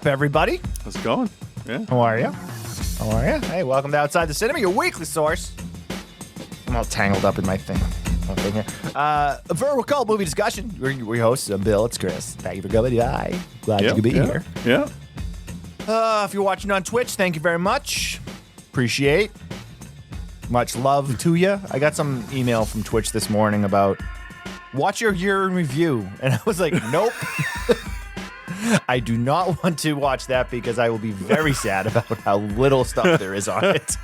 up, everybody? How's it going? Yeah. How are you? Hey, welcome to Outside the Cinema, your weekly source. I'm all tangled up in my thing here. For a cult movie discussion, we host Bill. It's Chris. Thank you for coming by. Glad you could be here. Yeah. If you're watching on Twitch, thank you very much. Appreciate. Much love to you. I got some email from Twitch this morning about watch your year in review, and I was like, nope. I do not want to watch that because I will be very sad about how little stuff there is on it.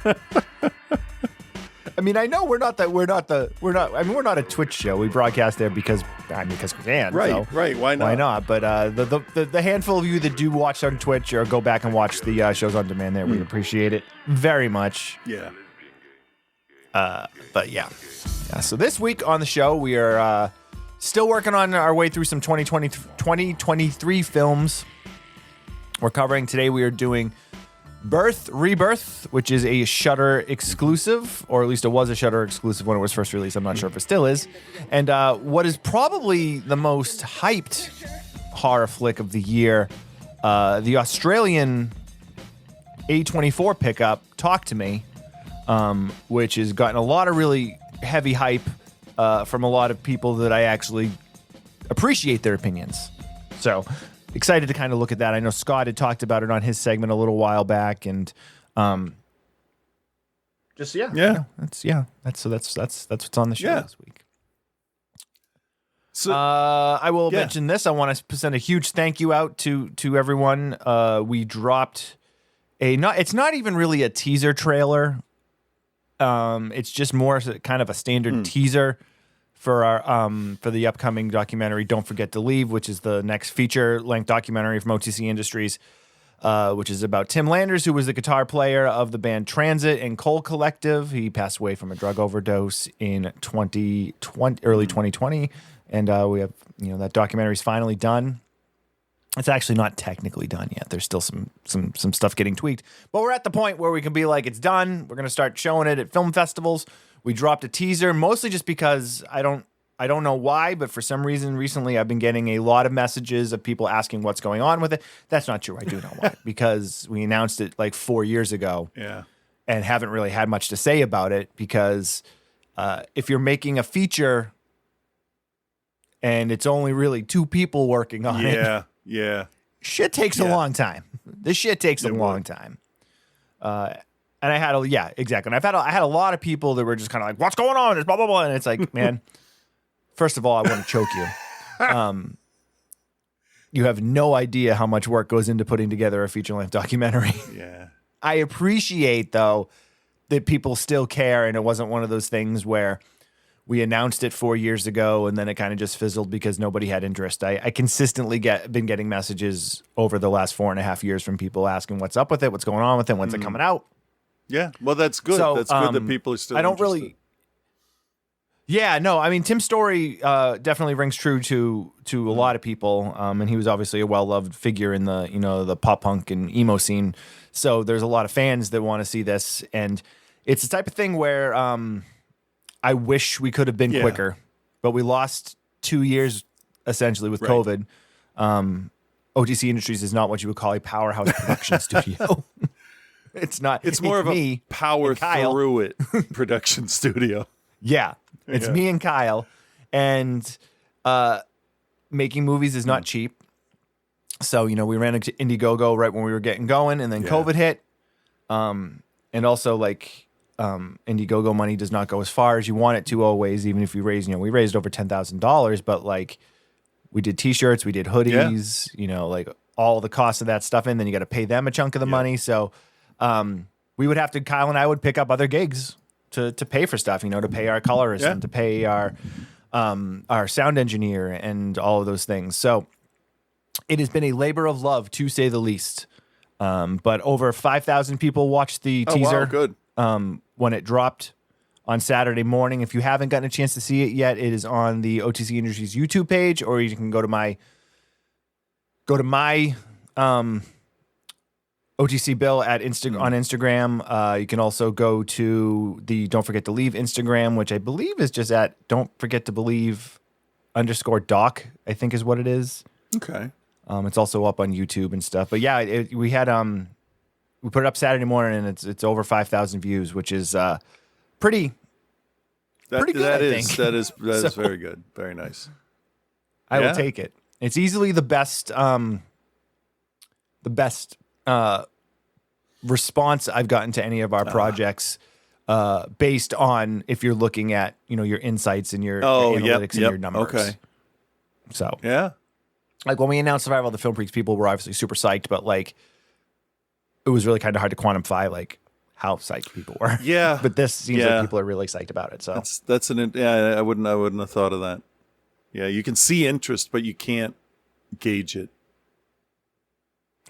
I mean, I know we're not a Twitch show. We broadcast there because we can. Right, so right. Why not? Why not? But the handful of you that do watch on Twitch or go back and watch the shows on demand there, we appreciate it very much. Yeah. But yeah. So this week on the show, we are still working on our way through some 2023 films. We're covering today. We are doing Rebirth, which is a Shudder exclusive, or at least it was a Shudder exclusive when it was first released. I'm not sure if it still is. And what is probably the most hyped horror flick of the year, the Australian A24 pickup, Talk to Me, which has gotten a lot of really heavy hype from a lot of people that I actually appreciate their opinions. So excited to kind of look at that. I know Scott had talked about it on his segment a little while back, and that's what's on the show this week. So I will mention this. I want to send a huge thank you out to everyone. We dropped it's not even really a teaser trailer. It's just more kind of a standard teaser for our for the upcoming documentary Don't Forget to Leave, which is the next feature-length documentary from OTC Industries, which is about Tim Landers, who was the guitar player of the band Transit and Coal Collective. He passed away from a drug overdose in early 2020, and we have that documentary's finally done. It's actually not technically done yet. There's still some stuff getting tweaked. But we're at the point where we can be like, it's done. We're going to start showing it at film festivals. We dropped a teaser, mostly just because I don't know why, but for some reason recently I've been getting a lot of messages of people asking what's going on with it. That's not true. I do know why. Because we announced it like 4 years ago. Yeah. And haven't really had much to say about it because if you're making a feature and it's only really 2 people working on it. Yeah. Shit takes a long time. This shit takes a long time. And I had exactly. And I had a lot of people that were just kind of like, what's going on? It's blah, blah, blah. And it's like, man, first of all, I want to choke you. You have no idea how much work goes into putting together a feature-length documentary. Yeah. I appreciate, though, that people still care. And it wasn't one of those things where we announced it 4 years ago and then it kind of just fizzled because nobody had interest. I consistently been getting messages over the last 4.5 years from people asking what's up with it, what's going on with it, when's it coming out. Yeah, well, that's good. So, that's good that people are still interested. I mean, Tim's story definitely rings true to a lot of people, and he was obviously a well-loved figure in the the pop punk and emo scene. So there's a lot of fans that want to see this, and it's the type of thing where I wish we could have been quicker, but we lost 2 years essentially with COVID. OTC Industries is not what you would call a powerhouse production studio. It's not. It's more of a power through it production studio. Yeah. It's me and Kyle. And making movies is not cheap. So, we ran into Indiegogo right when we were getting going, and then COVID hit. And also, Indiegogo money does not go as far as you want it to always, even if you raise, we raised over $10,000, but we did t-shirts, we did hoodies, all the cost of that stuff, and then you got to pay them a chunk of the money. So we would have to, Kyle and I would pick up other gigs to pay for stuff, to pay our colorist and to pay our sound engineer and all of those things. So it has been a labor of love, to say the least. But over 5,000 people watched the teaser. Wow, good. When it dropped on Saturday morning. If you haven't gotten a chance to see it yet, it is on the OTC Industries YouTube page, or you can go to my OTC Bill at on Instagram. You can also go to the Don't Forget to Leave Instagram, which I believe is just at Don't Forget to Believe _doc, I think is what it is. Okay. It's also up on YouTube and stuff. But yeah, we put it up Saturday morning, and it's over 5,000 views, which is pretty good. That is very good. Very nice. I will take it. It's easily the best response I've gotten to any of our projects, based on if you're looking at your insights and your analytics and your numbers. Okay. So yeah, like when we announced Survival of the Film Freaks, people were obviously super psyched, but like it was really kind of hard to quantify like how psyched people were. Yeah, but this seems like people are really psyched about it. So I wouldn't have thought of that. Yeah, you can see interest, but you can't gauge it.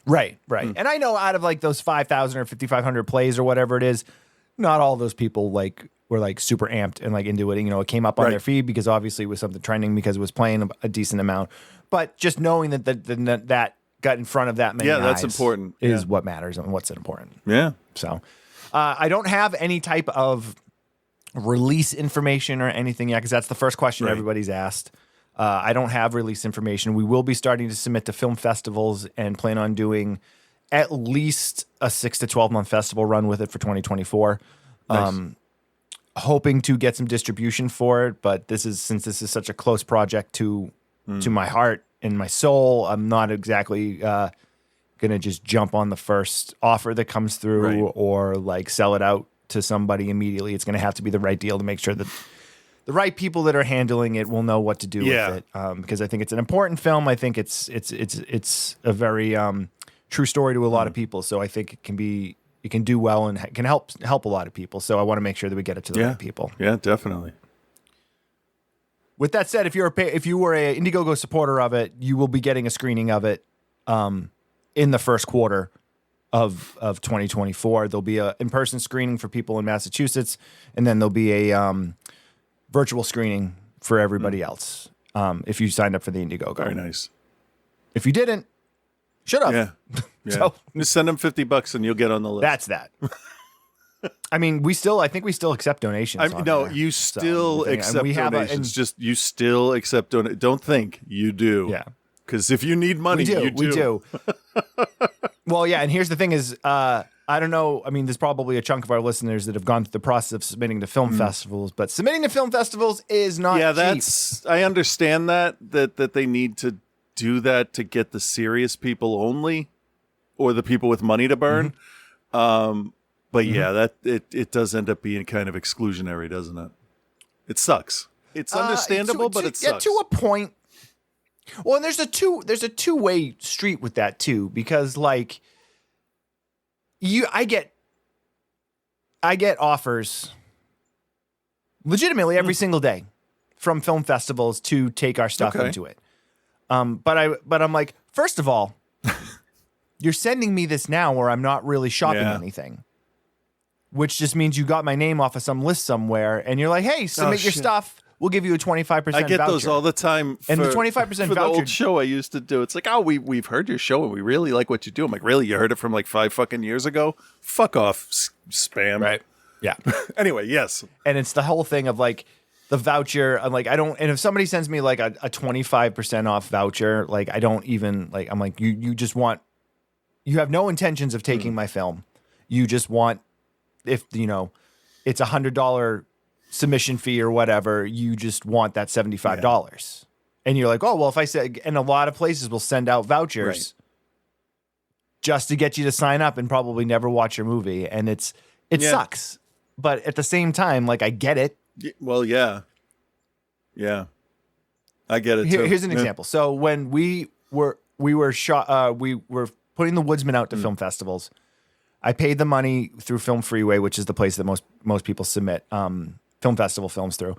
Right. And I know out of like those 5,000 or 5,500 plays or whatever it is, not all those people like were like super amped and like into it. It came up on their feed because obviously it was something trending because it was playing a decent amount. But just knowing that got in front of that many eyes, that's important. Is what matters and what's important. Yeah. So I don't have any type of release information or anything yet because that's the first question everybody's asked. I don't have release information. We will be starting to submit to film festivals and plan on doing at least a 6 to 12 month festival run with it for 2024. Nice. Hoping to get some distribution for it, but since this is such a close project to my heart and my soul, I'm not exactly going to just jump on the first offer that comes through or like sell it out to somebody immediately. It's going to have to be the right deal to make sure that the right people that are handling it will know what to do with it. Because I think it's an important film. I think it's a very true story to a lot of people. So I think it can do well and can help a lot of people. So I want to make sure that we get it to the right people. Yeah, definitely. With that said, if you were a Indiegogo supporter of it, you will be getting a screening of it in the first quarter of 2024. There'll be a in-person screening for people in Massachusetts, and then there'll be a virtual screening for everybody else if you signed up for the Indiegogo. Very nice. If you didn't, should have. Yeah. So just send them $50 and you'll get on the list. That's that. I mean, I think we still accept donations. You still accept donations. You still accept donations. Don't think you do. Yeah. Because if you need money, you do. We do. Well, yeah. And here's the thing is, I don't know. I mean, there's probably a chunk of our listeners that have gone through the process of submitting to film festivals, but submitting to film festivals is not cheap. I understand that they need to do that to get the serious people only or the people with money to burn. But it does end up being kind of exclusionary, doesn't it? It sucks. It's understandable, but it sucks. To a point. Well, and there's a two-way street with that too, because like I get offers legitimately every single day from film festivals to take our stuff into it. But I'm like, first of all, you're sending me this now where I'm not really shopping anything, which just means you got my name off of some list somewhere, and you're like, hey, submit your stuff. We'll give you a 25% I get voucher. Those all the time. And the 25% for voucher. The old show I used to do. It's like, oh, we've heard your show and we really like what you do. I'm like, really? You heard it from like 5 fucking years ago? Fuck off, spam. Right. Yeah. Anyway, yes. And it's the whole thing of like the voucher. I'm like, and if somebody sends me like a 25% off voucher, like I don't even like, I'm like, you just want, you have no intentions of taking my film. You just want, if it's $100 submission fee or whatever, you just want that $75. And you're like, oh, well, if I said, and a lot of places will send out vouchers just to get you to sign up and probably never watch your movie. And it sucks. But at the same time, like I get it. Well, yeah. Yeah. I get it too. Here's an example. So when we were putting The Woodsman out to film festivals, I paid the money through Film Freeway, which is the place that most people submit film festival films through.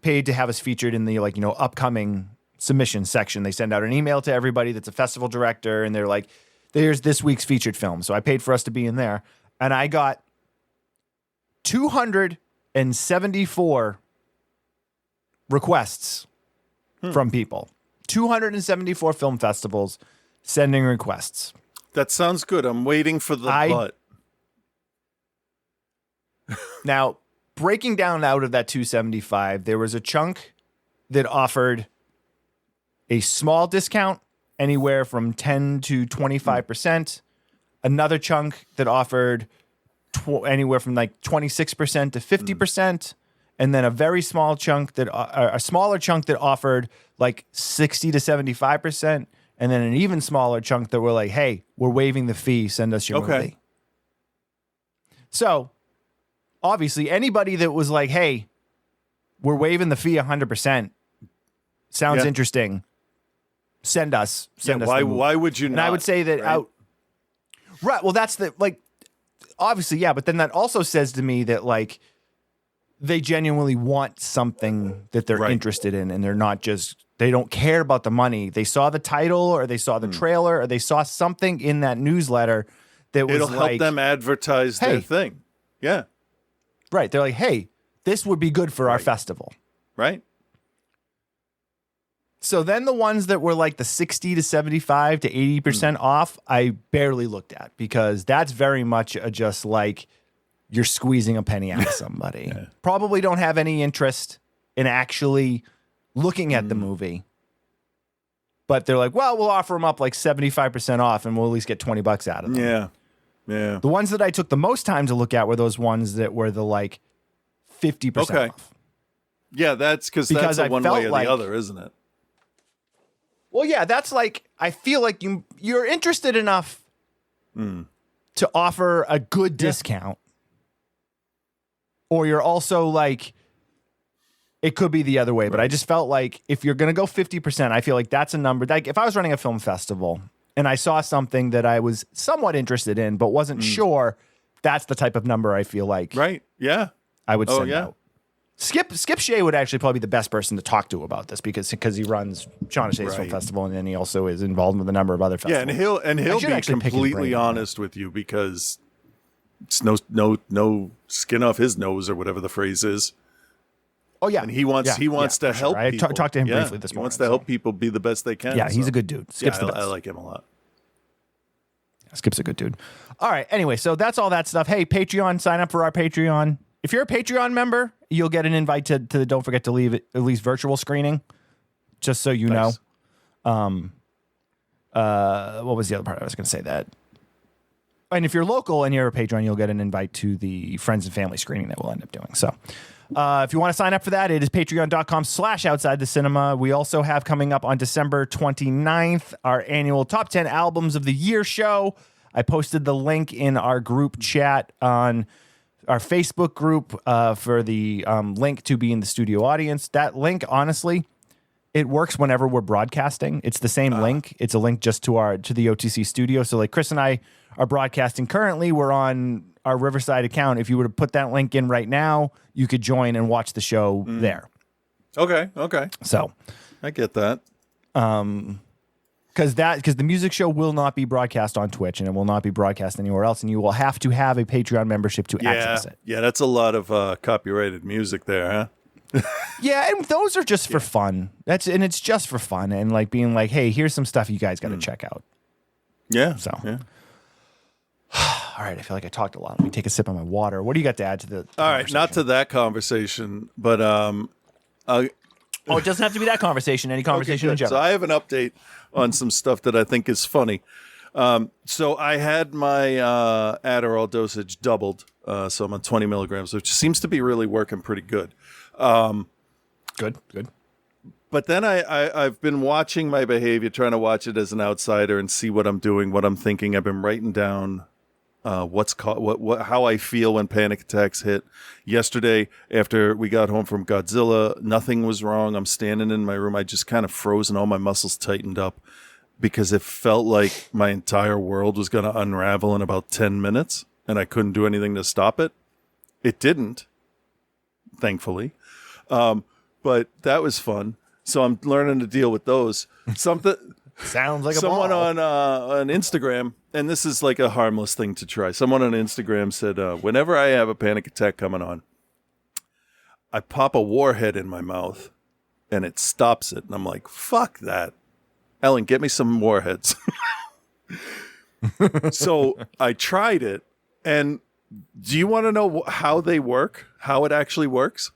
Paid to have us featured in the upcoming submission section. They send out an email to everybody that's a festival director, and they're like, "There's this week's featured film." So I paid for us to be in there, and I got 274 requests from people. 274 film festivals sending requests. That sounds good. I'm waiting for the butt. Now, breaking down out of that 275, there was a chunk that offered a small discount anywhere from 10 to 25%. Another chunk that offered anywhere from like 26% to 50%. And then a very small chunk a smaller chunk that offered like 60 to 75%. And then an even smaller chunk that were like, hey, we're waiving the fee. Send us your movie. So obviously anybody that was like, hey, we're waiving the fee 100%. Sounds interesting. Send us. Why would you not? And I would say that right. Well, that's obviously, yeah. But then that also says to me that like they genuinely want something that they're interested in, and they're not just, they don't care about the money. They saw the title or they saw the trailer or they saw something in that newsletter that was it'll help them advertise their thing. Yeah. Right. They're like, hey, this would be good for our festival. Right. So then the ones that were like the 60 to 75 to 80% off, I barely looked at because that's very much just like you're squeezing a penny out of somebody. Probably don't have any interest in actually looking at the movie. But they're like, well, we'll offer them up like 75% off and we'll at least get $20 out of them. Yeah. Yeah. The ones that I took the most time to look at were those ones that were the like 50% off. Yeah, that's because that's one way or the other, isn't it? Well, yeah, that's like, I feel like you're interested enough to offer a good discount. Or you're also like, it could be the other way, but I just felt like if you're going to go 50%, I feel like that's a number. Like if I was running a film festival and I saw something that I was somewhat interested in, but wasn't sure, that's the type of number I feel like. Right. Yeah. I would send out. Skip Shea would actually probably be the best person to talk to about this because he runs Sean Shea's Film Festival and then he also is involved with a number of other festivals. Yeah, and he'll be completely honest with you because it's no skin off his nose or whatever the phrase is. Oh yeah, and he wants to help. I people. talked to him briefly this morning. He wants to help people be the best they can. Yeah, he's a good dude. Skip's the best. I like him a lot. Skip's a good dude. All right. Anyway, so that's all that stuff. Hey, Patreon, sign up for our Patreon. If you're a Patreon member, you'll get an invite to the Don't Forget to Leave at least virtual screening, just so you know. What was the other part? I was going to say that. And if you're local and you're a Patreon, you'll get an invite to the friends and family screening that we'll end up doing. So if you want to sign up for that, it is patreon.com/outside the cinema. We also have coming up on December 29th, our annual Top 10 Albums of the Year show. I posted the link in our group chat on our Facebook group for the link to be in the studio audience. That link, honestly, it works whenever we're broadcasting. It's the same link. It's a link just to the OTC studio. So like Chris and I are broadcasting currently. We're on our Riverside account. If you were to put that link in right now, you could join and watch the show there. Okay. So I get that. Because the music show will not be broadcast on Twitch and it will not be broadcast anywhere else, and you will have to have a Patreon membership to access it. Yeah, that's a lot of copyrighted music there, huh? Yeah, and those are just for fun. It's just for fun and like being like, hey, here's some stuff you guys got to check out. Yeah. So. Yeah. All right, I feel like I talked a lot. Let me take a sip of my water. What do you got to add to the All right, not to that conversation, but it doesn't have to be that conversation. Any conversation in general. So I have an update on some stuff that I think is funny. So I had my Adderall dosage doubled. So I'm on 20 milligrams, which seems to be really working pretty good. Good. But then I've been watching my behavior, trying to watch it as an outsider and see what I'm doing, what I'm thinking. I've been writing down how I feel when panic attacks hit. Yesterday, after we got home from Godzilla, nothing was wrong. I'm standing in my room. I just kind of froze and all my muscles tightened up because it felt like my entire world was going to unravel in about 10 minutes and I couldn't do anything to stop it. It didn't, thankfully. But that was fun. So I'm learning to deal with those. Sounds like someone on Instagram, and this is like a harmless thing to try. Someone on Instagram said, whenever I have a panic attack coming on, I pop a warhead in my mouth and it stops it. And I'm like, fuck that. Ellen, get me some warheads. So I tried it. And do you want to know how they work? How it actually works?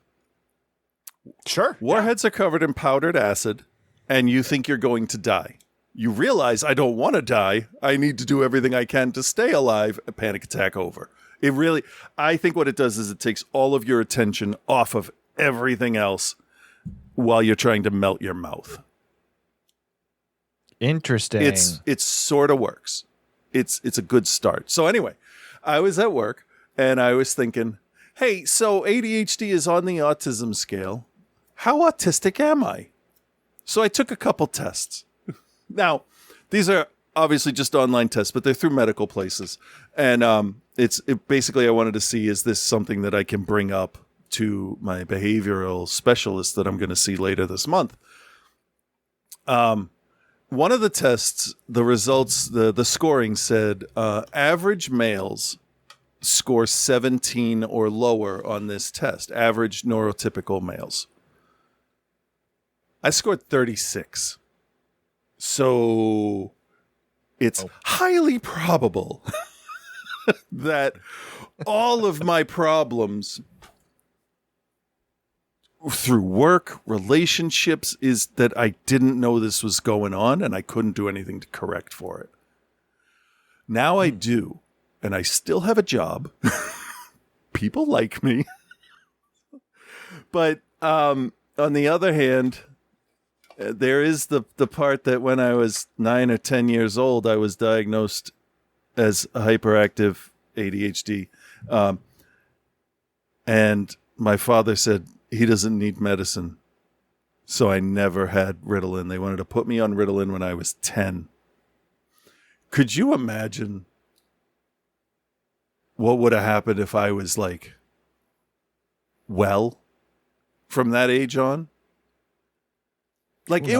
Sure. Warheads are covered in powdered acid, and you think you're going to die. You realize I don't want to die. I need to do everything I can to stay alive. A panic attack over. It really, I think what it does is it takes all of your attention off of everything else while you're trying to melt your mouth. Interesting. It sort of works. It's a good start. So anyway, I was at work and I was thinking, hey, so ADHD is on the autism scale. How autistic am I? So I took a couple tests. Now, these are obviously just online tests, but they're through medical places. And basically I wanted to see, is this something that I can bring up to my behavioral specialist that I'm going to see later this month? One of the tests, the results, the scoring said average males score 17 or lower on this test, average neurotypical males. I scored 36. So it's highly probable that all of my problems through work, relationships, is that I didn't know this was going on and I couldn't do anything to correct for it. Now I do, and I still have a job. People like me. But on the other hand, there is the part that when I was 9 or 10 years old, I was diagnosed as a hyperactive ADHD. And my father said he doesn't need medicine. So I never had Ritalin. They wanted to put me on Ritalin when I was 10. Could you imagine what would have happened if I was like, well, from that age on? Like it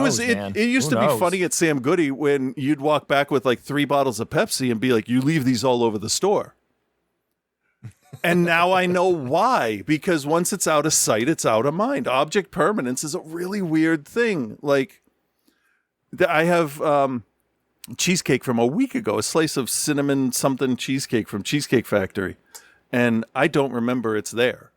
used to be funny at Sam Goody when you'd walk back with like 3 bottles of Pepsi and be like, you leave these all over the store. And now I know why, because once it's out of sight, it's out of mind. Object permanence is a really weird thing. Like I have cheesecake from a week ago, a slice of cinnamon something cheesecake from Cheesecake Factory. And I don't remember it's there.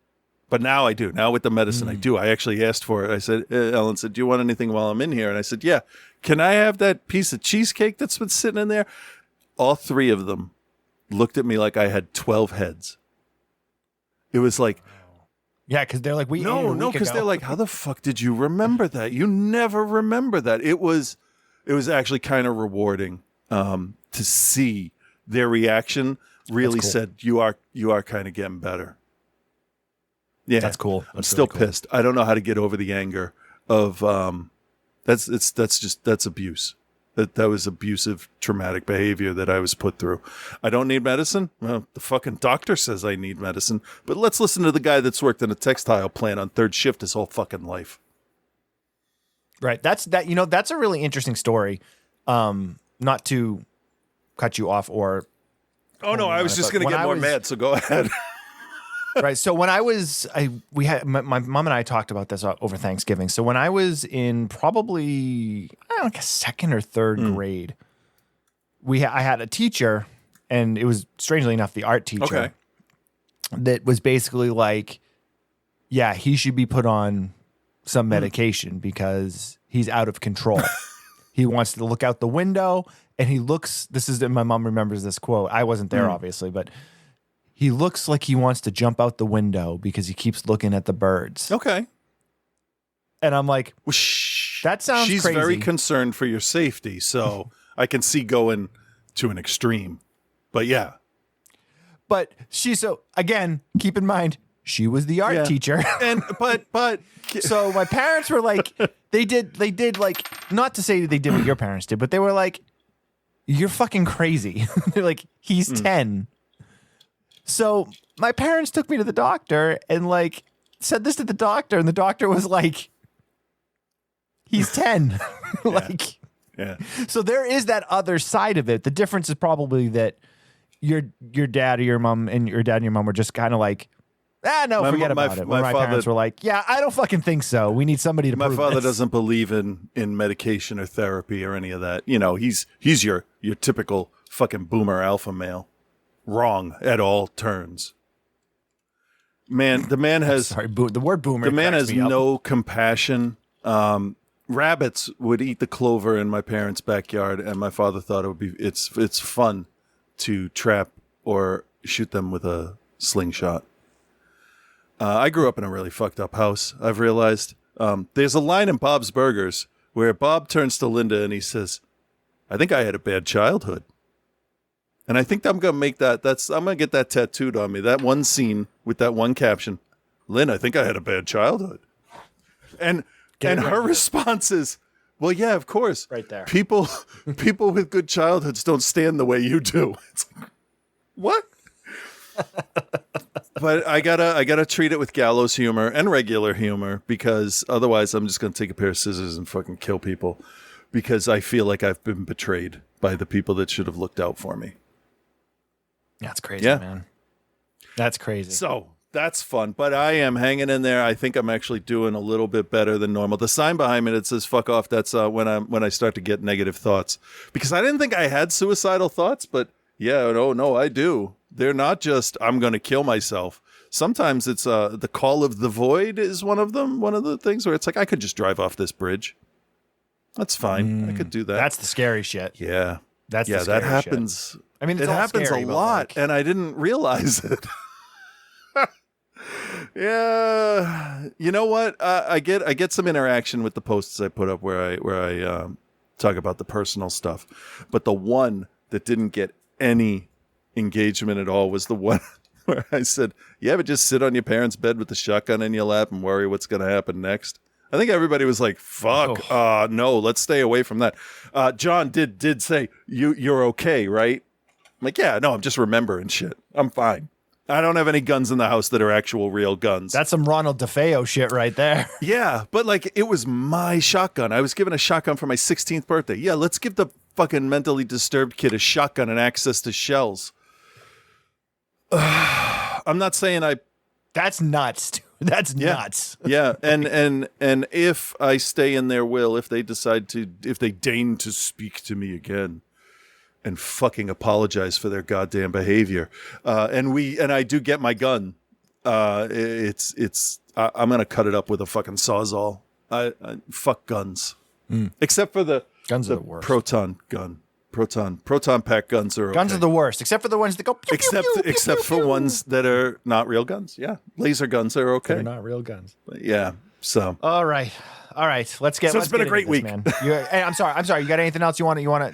But now I do. Now with the medicine, I do. I actually asked for it. I said, Ellen said, do you want anything while I'm in here? And I said, yeah. Can I have that piece of cheesecake that's been sitting in there? All 3 of them looked at me like I had 12 heads. It was like, yeah, because they're like, no, because they're like, how the fuck did you remember that? You never remember that. It was actually kind of rewarding to see their reaction. Really cool. Said, you are kind of getting better. Yeah, that's cool. I'm still really pissed. I don't know how to get over the anger of that's abuse. That was abusive, traumatic behavior that I was put through. I don't need medicine. Well, the fucking doctor says I need medicine. But let's listen to the guy that's worked in a textile plant on 3rd shift his whole fucking life. Right. That's a really interesting story. Not to cut you off or. Oh no, I was just going to get more mad. So go ahead. Right. So when we had my mom and I talked about this over Thanksgiving. So when I was in probably like a 2nd or 3rd grade, I had a teacher, and it was strangely enough the art teacher that was basically like, yeah, he should be put on some medication because he's out of control. He wants to look out the window, and he looks. My mom remembers this quote. I wasn't there, obviously, but. He looks like he wants to jump out the window because he keeps looking at the birds. Okay. And I'm like, that sounds She's crazy. very concerned for your safety, so I can see going to an extreme. But yeah. But again, keep in mind, she was the art teacher. And but so my parents were like, they did like, not to say they did what your parents did, but they were like, you're fucking crazy. They're like, he's 10. So my parents took me to the doctor and like said this to the doctor, and the doctor was like, he's 10. Like, yeah. So there is that other side of it. The difference is probably that your dad or your mom and your dad and your mom were just kind of like, forget about it. My parents were like, yeah, I don't fucking think so. We need somebody to prove My father this. doesn't believe in medication or therapy or any of that. You know, he's your typical fucking boomer alpha male. Wrong at all turns. Man, the man has the word boomer. The man has no compassion. rabbits would eat the clover in my parents' backyard, and my father thought it's fun to trap or shoot them with a slingshot. I grew up in a really fucked up house, I've realized. There's a line in Bob's Burgers where Bob turns to Linda and he says, I think I had a bad childhood. And I think I'm going to make I'm going to get that tattooed on me. That one scene with that one caption, Lynn, I think I had a bad childhood. And her response is, well, yeah, of course. Right there. People with good childhoods don't stand the way you do. It's like, what? But I gotta treat it with gallows humor and regular humor, because otherwise I'm just gonna take a pair of scissors and fucking kill people, because I feel like I've been betrayed by the people that should have looked out for me. That's crazy, man. That's crazy. So that's fun, but I am hanging in there. I think I'm actually doing a little bit better than normal. The sign behind me that says "fuck off," that's when I start to get negative thoughts, because I didn't think I had suicidal thoughts, but yeah, no, I do. They're not just I'm going to kill myself. Sometimes it's the call of the void is one of them. One of the things where it's like I could just drive off this bridge. That's fine. I could do that. That's the scary shit. Yeah, that's the scary that happens. Shit. I mean, it happens scary, a lot, and I didn't realize it. Yeah, you know what? I get some interaction with the posts I put up where I talk about the personal stuff, but the one that didn't get any engagement at all was the one where I said, "You ever just sit on your parents' bed with the shotgun in your lap and worry what's going to happen next?" I think everybody was like, "Fuck, no, let's stay away from that." John did say, "You're okay, right?" I'm like, "Yeah, no, I'm just remembering shit. I'm fine. I don't have any guns in the house that are actual real guns." That's some Ronald DeFeo shit right there. Yeah, but like it was my shotgun. I was given a shotgun for my 16th birthday. Yeah, let's give the fucking mentally disturbed kid a shotgun and access to shells. I'm not saying That's nuts, dude. That's nuts. Yeah, and if I stay in their will, if they deign to speak to me again and fucking apologize for their goddamn behavior, and I do get my gun, I'm gonna cut it up with a fucking sawzall. I fuck guns, except for the guns are the worst. Proton gun. Proton pack guns are okay. Guns are the worst, except for the ones that go pew, except pew, for pew. Ones that are not real guns. Yeah, laser guns are okay. They're not real guns. But yeah. So all right. Let's get. So it's been a great week, man. Hey, I'm sorry. You got anything else you want to?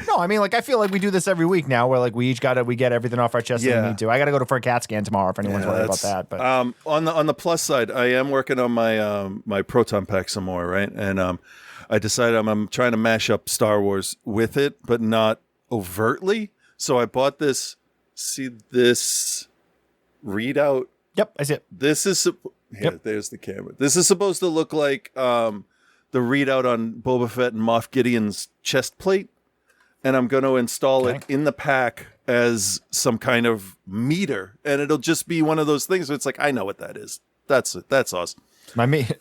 No, I mean, like I feel like we do this every week now, where like we get everything off our chest that we need to. I got to go for a CAT scan tomorrow if anyone's worried about that. But on the plus side, I am working on my proton pack some more, right? And I decided I'm trying to mash up Star Wars with it, but not overtly. So I bought this. See this readout? Yep, I see it. This is there's the camera. This is supposed to look like the readout on Boba Fett and Moff Gideon's chest plate, and I'm going to install it in the pack as some kind of meter, and it'll just be one of those things where it's like, I know what that is. That's it. That's awesome.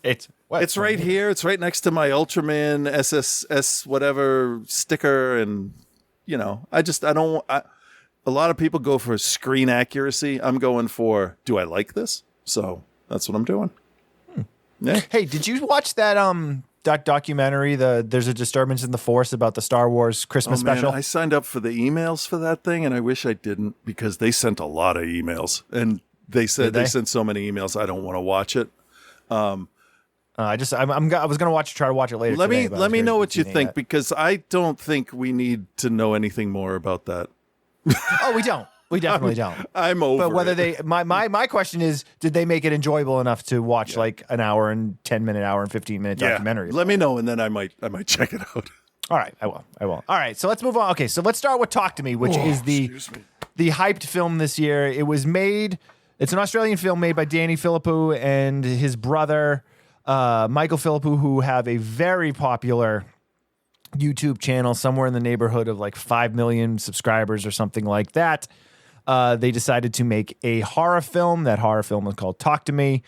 It's right here. It's right next to my Ultraman SSS whatever sticker, and a lot of people go for screen accuracy. I'm going for, do I like this? So that's what I'm doing. Yeah. Hey, did you watch that documentary? There's a disturbance in the Force about the Star Wars Christmas special. I signed up for the emails for that thing, and I wish I didn't, because they sent a lot of emails, and they said they sent so many emails. I don't want to watch it. I was gonna try to watch it later. Let me know what you think, because I don't think we need to know anything more about that. Oh, we don't. We definitely don't. I'm over. But whether my question is, did they make it enjoyable enough to watch like an hour and 10-minute, hour and 15-minute documentary? Let me know, and then I might check it out. All right, I will. All right, so let's move on. Okay, so let's start with Talk to Me, which is the hyped film this year. It was made. It's an Australian film made by Danny Philippou and his brother Michael Philippou, who have a very popular YouTube channel, somewhere in the neighborhood of like 5 million subscribers or something like that. They decided to make a horror film. That horror film was called Talk to Me.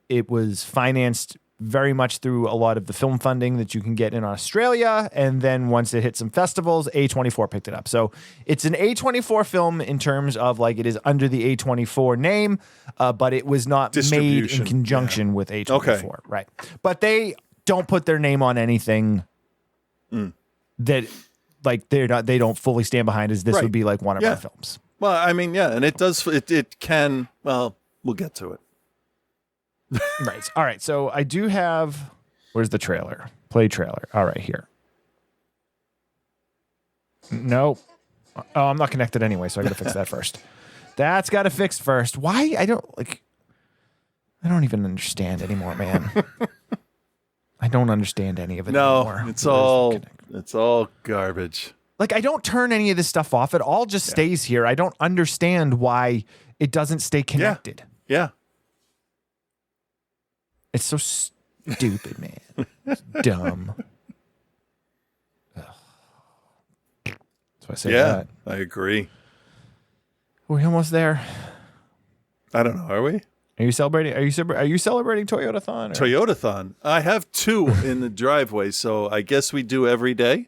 It was financed very much through a lot of the film funding that you can get in Australia. And then once it hit some festivals, A24 picked it up. So it's an A24 film in terms of like it is under the A24 name, but it was not made in conjunction with A24. Okay. Right. But they don't put their name on anything that like they don't fully stand behind, as this would be like one of our films. Well, I mean, yeah, and it does. It can. Well, we'll get to it. Right. All right. So I do have. Where's the trailer? Play trailer. All right, here. No. Oh, I'm not connected anyway, so I got to fix that first. That's got to fix first. Why? I don't even understand anymore, man. I don't understand any of it anymore. It's all garbage. Like, I don't turn any of this stuff off. It all just stays here. I don't understand why it doesn't stay connected. Yeah. It's so stupid, man. It's dumb. Ugh. So I say that. I agree. Are we almost there? I don't know. Are we? Are you celebrating? Are you celebrating Toyotathon? Toyotathon. I have 2 in the driveway, so I guess we do every day.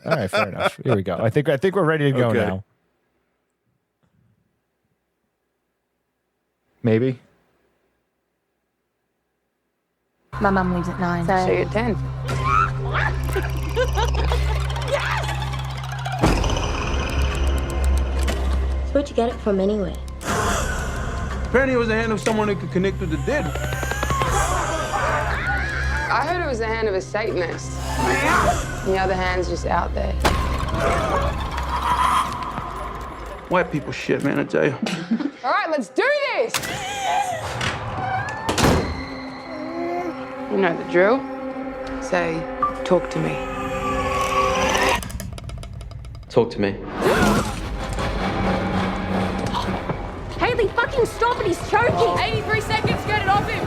All right, fair enough. Here we go. I think we're ready to go now. Maybe. My mum leaves at 9. So you're 10. So where'd you get it from anyway? Apparently it was the hand of someone that could connect with the dead. I heard it was the hand of a Satanist. And the other hand's just out there. White people shit, man, I tell you. All right, let's do this! You know the drill. Say, talk to me. Talk to me. Haley, fucking stop it, he's choking! 83 seconds, get it off him!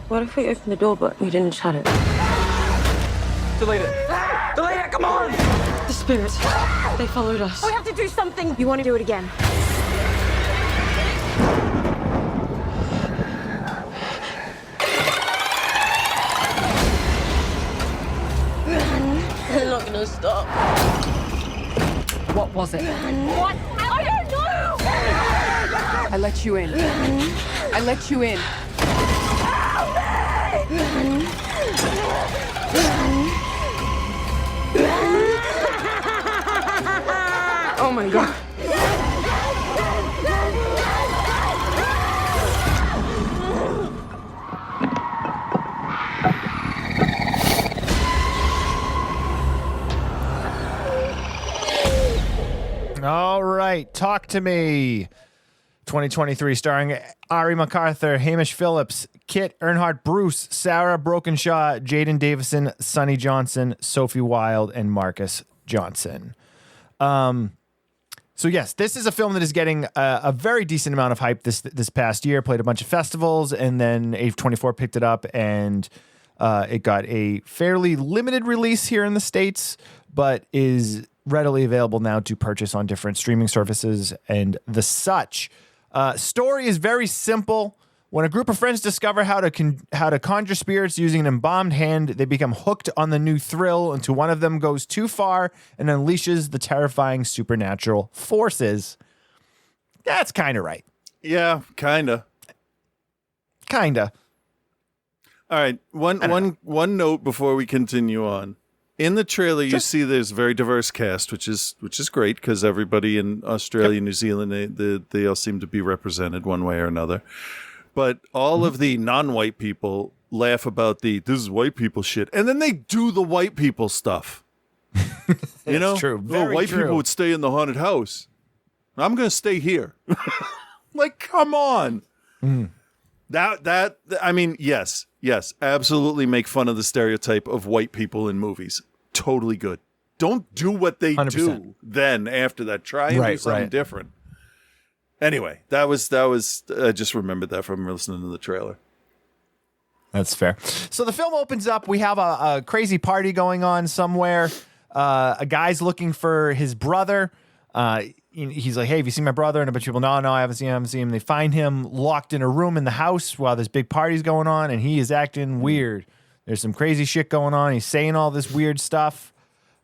What if we opened the door but we didn't shut it? Delete it. Delete it, come on! The spirits, they followed us. We have to do something! You want to do it again? They're not gonna stop. What was it? What? I don't know! I let you in. I let you in. Oh my God. All right, Talk to Me. 2023, starring Ari MacArthur, Hamish Phillips, Kit Earnhardt, Bruce, Sarah Brokenshaw, Jaden Davison, Sonny Johnson, Sophie Wilde, and Marcus Johnson. So yes, this is a film that is getting a very decent amount of hype this past year. Played a bunch of festivals, and then A24 picked it up, and it got a fairly limited release here in the States, but is readily available now to purchase on different streaming services and the such. Story is very simple. When a group of friends discover how to conjure spirits using an embalmed hand, they become hooked on the new thrill until one of them goes too far and unleashes the terrifying supernatural forces. That's kind of right. Yeah, kinda. Kinda. All right. One note before we continue on. In the trailer, you see there's a very diverse cast, which is great because everybody in Australia, New Zealand, they all seem to be represented one way or another. But all of the non-white people laugh about this is white people shit, and then they do the white people stuff. You know, true. Very white true. people would stay in the haunted house. I'm going to stay here. Like, come on. That I mean, yes, absolutely make fun of the stereotype of white people in movies. Totally good. Don't do what they 100%. do then after that. Try and do something different. Anyway, that was I just remembered that from listening to the trailer. That's fair. So the film opens up. We have a crazy party going on somewhere. A guy's looking for his brother. He's like, hey, have you seen my brother? And a bunch of people, no, I haven't seen him. They find him locked in a room in the house while this big party's going on, and he is acting weird. There's some crazy shit going on. He's saying all this weird stuff.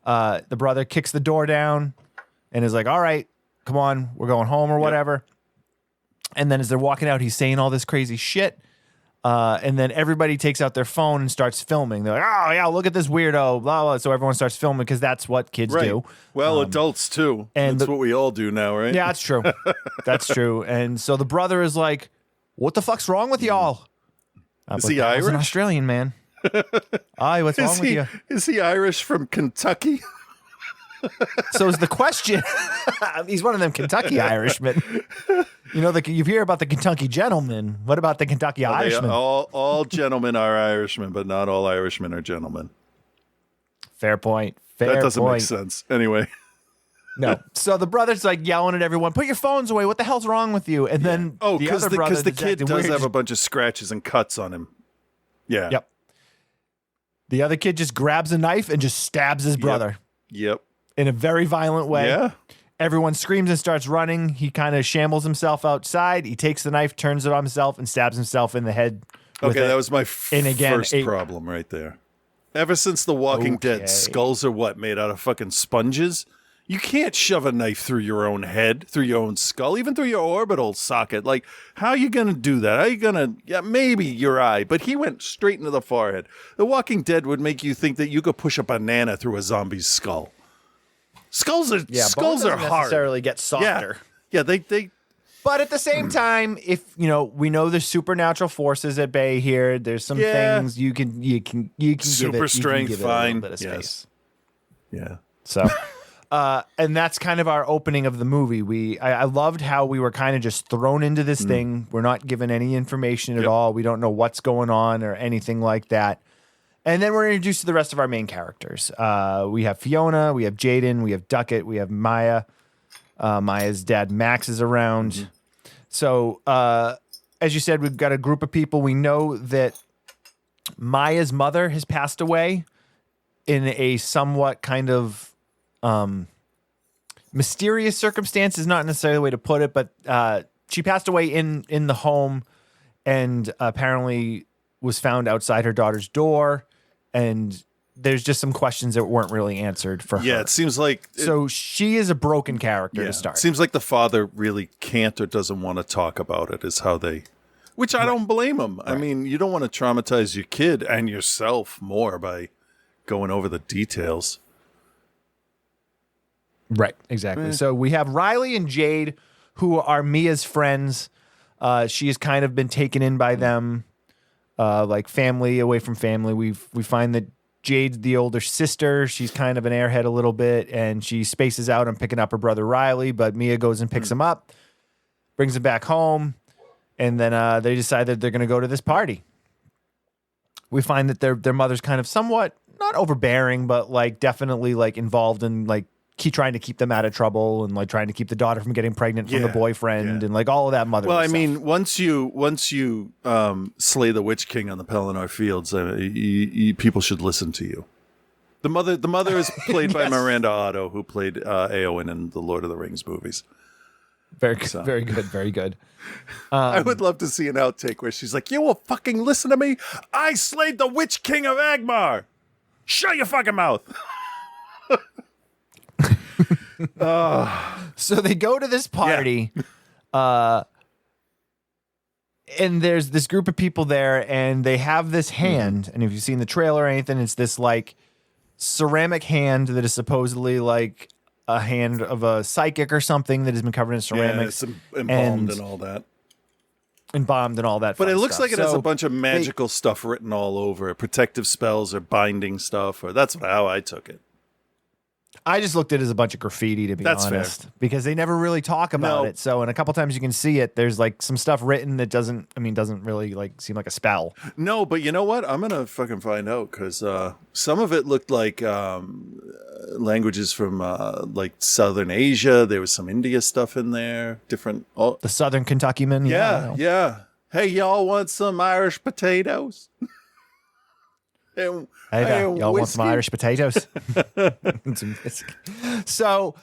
The brother kicks the door down and is like, all right, come on, we're going home or whatever. And then as they're walking out, he's saying all this crazy shit. And then everybody takes out their phone and starts filming. They're like, oh, yeah, look at this weirdo, blah, blah. So everyone starts filming because that's what kids do. Well, adults too. And that's what we all do now, right? Yeah, that's true. That's true. And so the brother is like, what the fuck's wrong with y'all? Is he Irish? He's an Australian man. Aye, what's wrong with you? Is he Irish from Kentucky? So is the question. He's one of them Kentucky Irishmen. You know, you hear about the Kentucky gentleman. What about the Kentucky Irishman? All gentlemen are Irishmen, but not all Irishmen are gentlemen. Fair point. That doesn't make sense. Anyway. No. So the brother's like yelling at everyone, put your phones away. What the hell's wrong with you? And then because the kid does have a bunch of scratches and cuts on him. Yeah. Yep. The other kid just grabs a knife and just stabs his brother. Yep. In a very violent way. Yeah. Everyone screams and starts running. He kind of shambles himself outside. He takes the knife, turns it on himself, and stabs himself in the head. Okay, that was my first problem right there. Ever since The Walking Dead, skulls are what? Made out of fucking sponges? You can't shove a knife through your own head, through your own skull, even through your orbital socket. Like, how are you going to do that? How are you going to... Yeah, maybe your eye, but he went straight into the forehead. The Walking Dead would make you think that you could push a banana through a zombie's skull. Skulls are hard. Necessarily get softer. Yeah, they. But at the same time, if we know there's supernatural forces at bay here. There's some things you can super strength, fine. A little bit of space. Yeah. So, and that's kind of our opening of the movie. I loved how we were kind of just thrown into this thing. We're not given any information at all. We don't know what's going on or anything like that. And then we're introduced to the rest of our main characters. We have Fiona, we have Jaden, we have Duckett, we have Maya. Maya's dad, Max, is around. Mm-hmm. So, as you said, we've got a group of people. We know that Maya's mother has passed away in a somewhat kind of mysterious circumstance is not necessarily the way to put it, but she passed away in the home and apparently was found outside her daughter's door. And there's just some questions that weren't really answered for her. Yeah, it seems like... So she is a broken character to start. It seems like the father really can't or doesn't want to talk about it is how they... Which I don't blame him. Right. I mean, you don't want to traumatize your kid and yourself more by going over the details. Right, exactly. So we have Riley and Jade, who are Mia's friends. She has kind of been taken in by them. Like family away from family. We find that Jade's the older sister. She's kind of an airhead a little bit, and she spaces out on picking up her brother Riley, but Mia goes and picks him up, brings him back home, and then they decide that they're going to go to this party. We find that their mother's kind of somewhat, not overbearing, but like definitely like involved in like trying to keep them out of trouble and like trying to keep the daughter from getting pregnant from the boyfriend and like all of that mother. Well, I mean, once you slay the Witch King on the Pelennor Fields, people should listen to you. The mother is played by Miranda Otto, who played Éowyn in the Lord of the Rings movies. Very good. I would love to see an outtake where she's like, "You will fucking listen to me? I slayed the Witch King of Agmar. Shut your fucking mouth." So they go to this party, and there's this group of people there, and they have this hand. And if you've seen the trailer or anything, it's this like ceramic hand that is supposedly like a hand of a psychic or something that has been covered in ceramics, embalmed and all that. Embalmed and all that. But it looks like it has a bunch of magical stuff written all over it, protective spells or binding stuff, or that's how I took it. I just looked at it as a bunch of graffiti, to be honest, because they never really talk about it. So, and a couple times you can see it. There's like some stuff written that doesn't really like seem like a spell. No, but you know what? I'm gonna fucking find out because some of it looked like languages from like Southern Asia. There was some India stuff in there. Different. The Southern Kentucky men. Yeah. Hey, y'all want some Irish potatoes? Hey, y'all want some Irish potatoes? So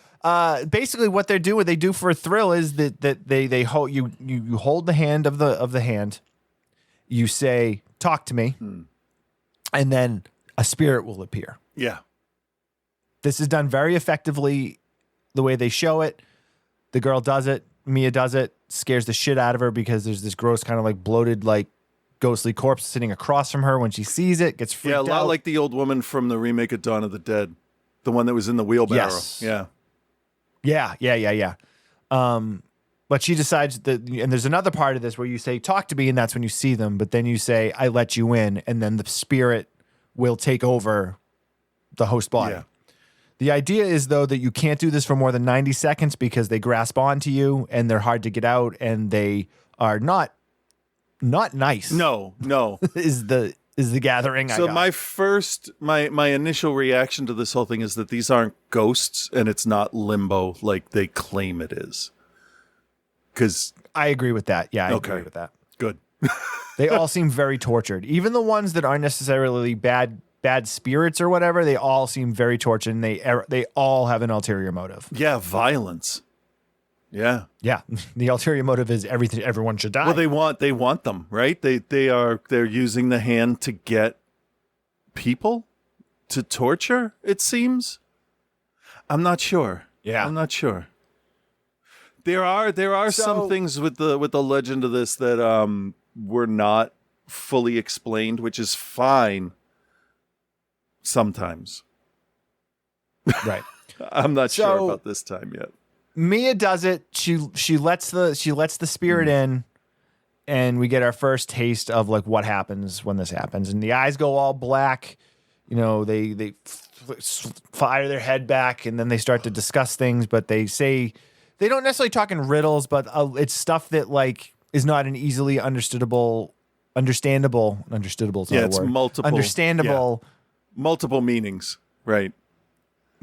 basically, what they do for a thrill is that they hold you hold the hand of the hand. You say, "Talk to me," and then a spirit will appear. Yeah, this is done very effectively the way they show it. The girl does it. Mia does it. Scares the shit out of her because there's this gross kind of like bloated like ghostly corpse sitting across from her when she sees it. Gets freaked out. Yeah, a lot like the old woman from the remake of Dawn of the Dead, the one that was in the wheelbarrow. Yes. Yeah. But she decides that, and there's another part of this where you say, talk to me, and that's when you see them. But then you say, I let you in, and then the spirit will take over the host body. Yeah. The idea is, though, that you can't do this for more than 90 seconds because they grasp onto you, and they're hard to get out, and they are not nice. No. is the gathering. So my initial reaction to this whole thing is that these aren't ghosts, and it's not limbo like they claim it is. Because I agree with that. Yeah, I agree with that. Good. They all seem very tortured. Even the ones that aren't necessarily bad spirits or whatever, they all seem very tortured, and they all have an ulterior motive. Yeah, violence. Yeah. Yeah. The ulterior motive is everyone should die. Well, they want them, right? They're using the hand to get people to torture, it seems. I'm not sure. Yeah. I'm not sure. There are some things with the legend of this that were not fully explained, which is fine sometimes. Right. I'm not sure about this time yet. Mia does it. She lets the spirit in, and we get our first taste of like what happens when this happens. And the eyes go all black. You know, they fire their head back, and then they start to discuss things. But they say they don't necessarily talk in riddles, but it's stuff that like is not an easily understandable. Is not Yeah, a it's word. multiple. Understandable. Yeah. Multiple meanings, right?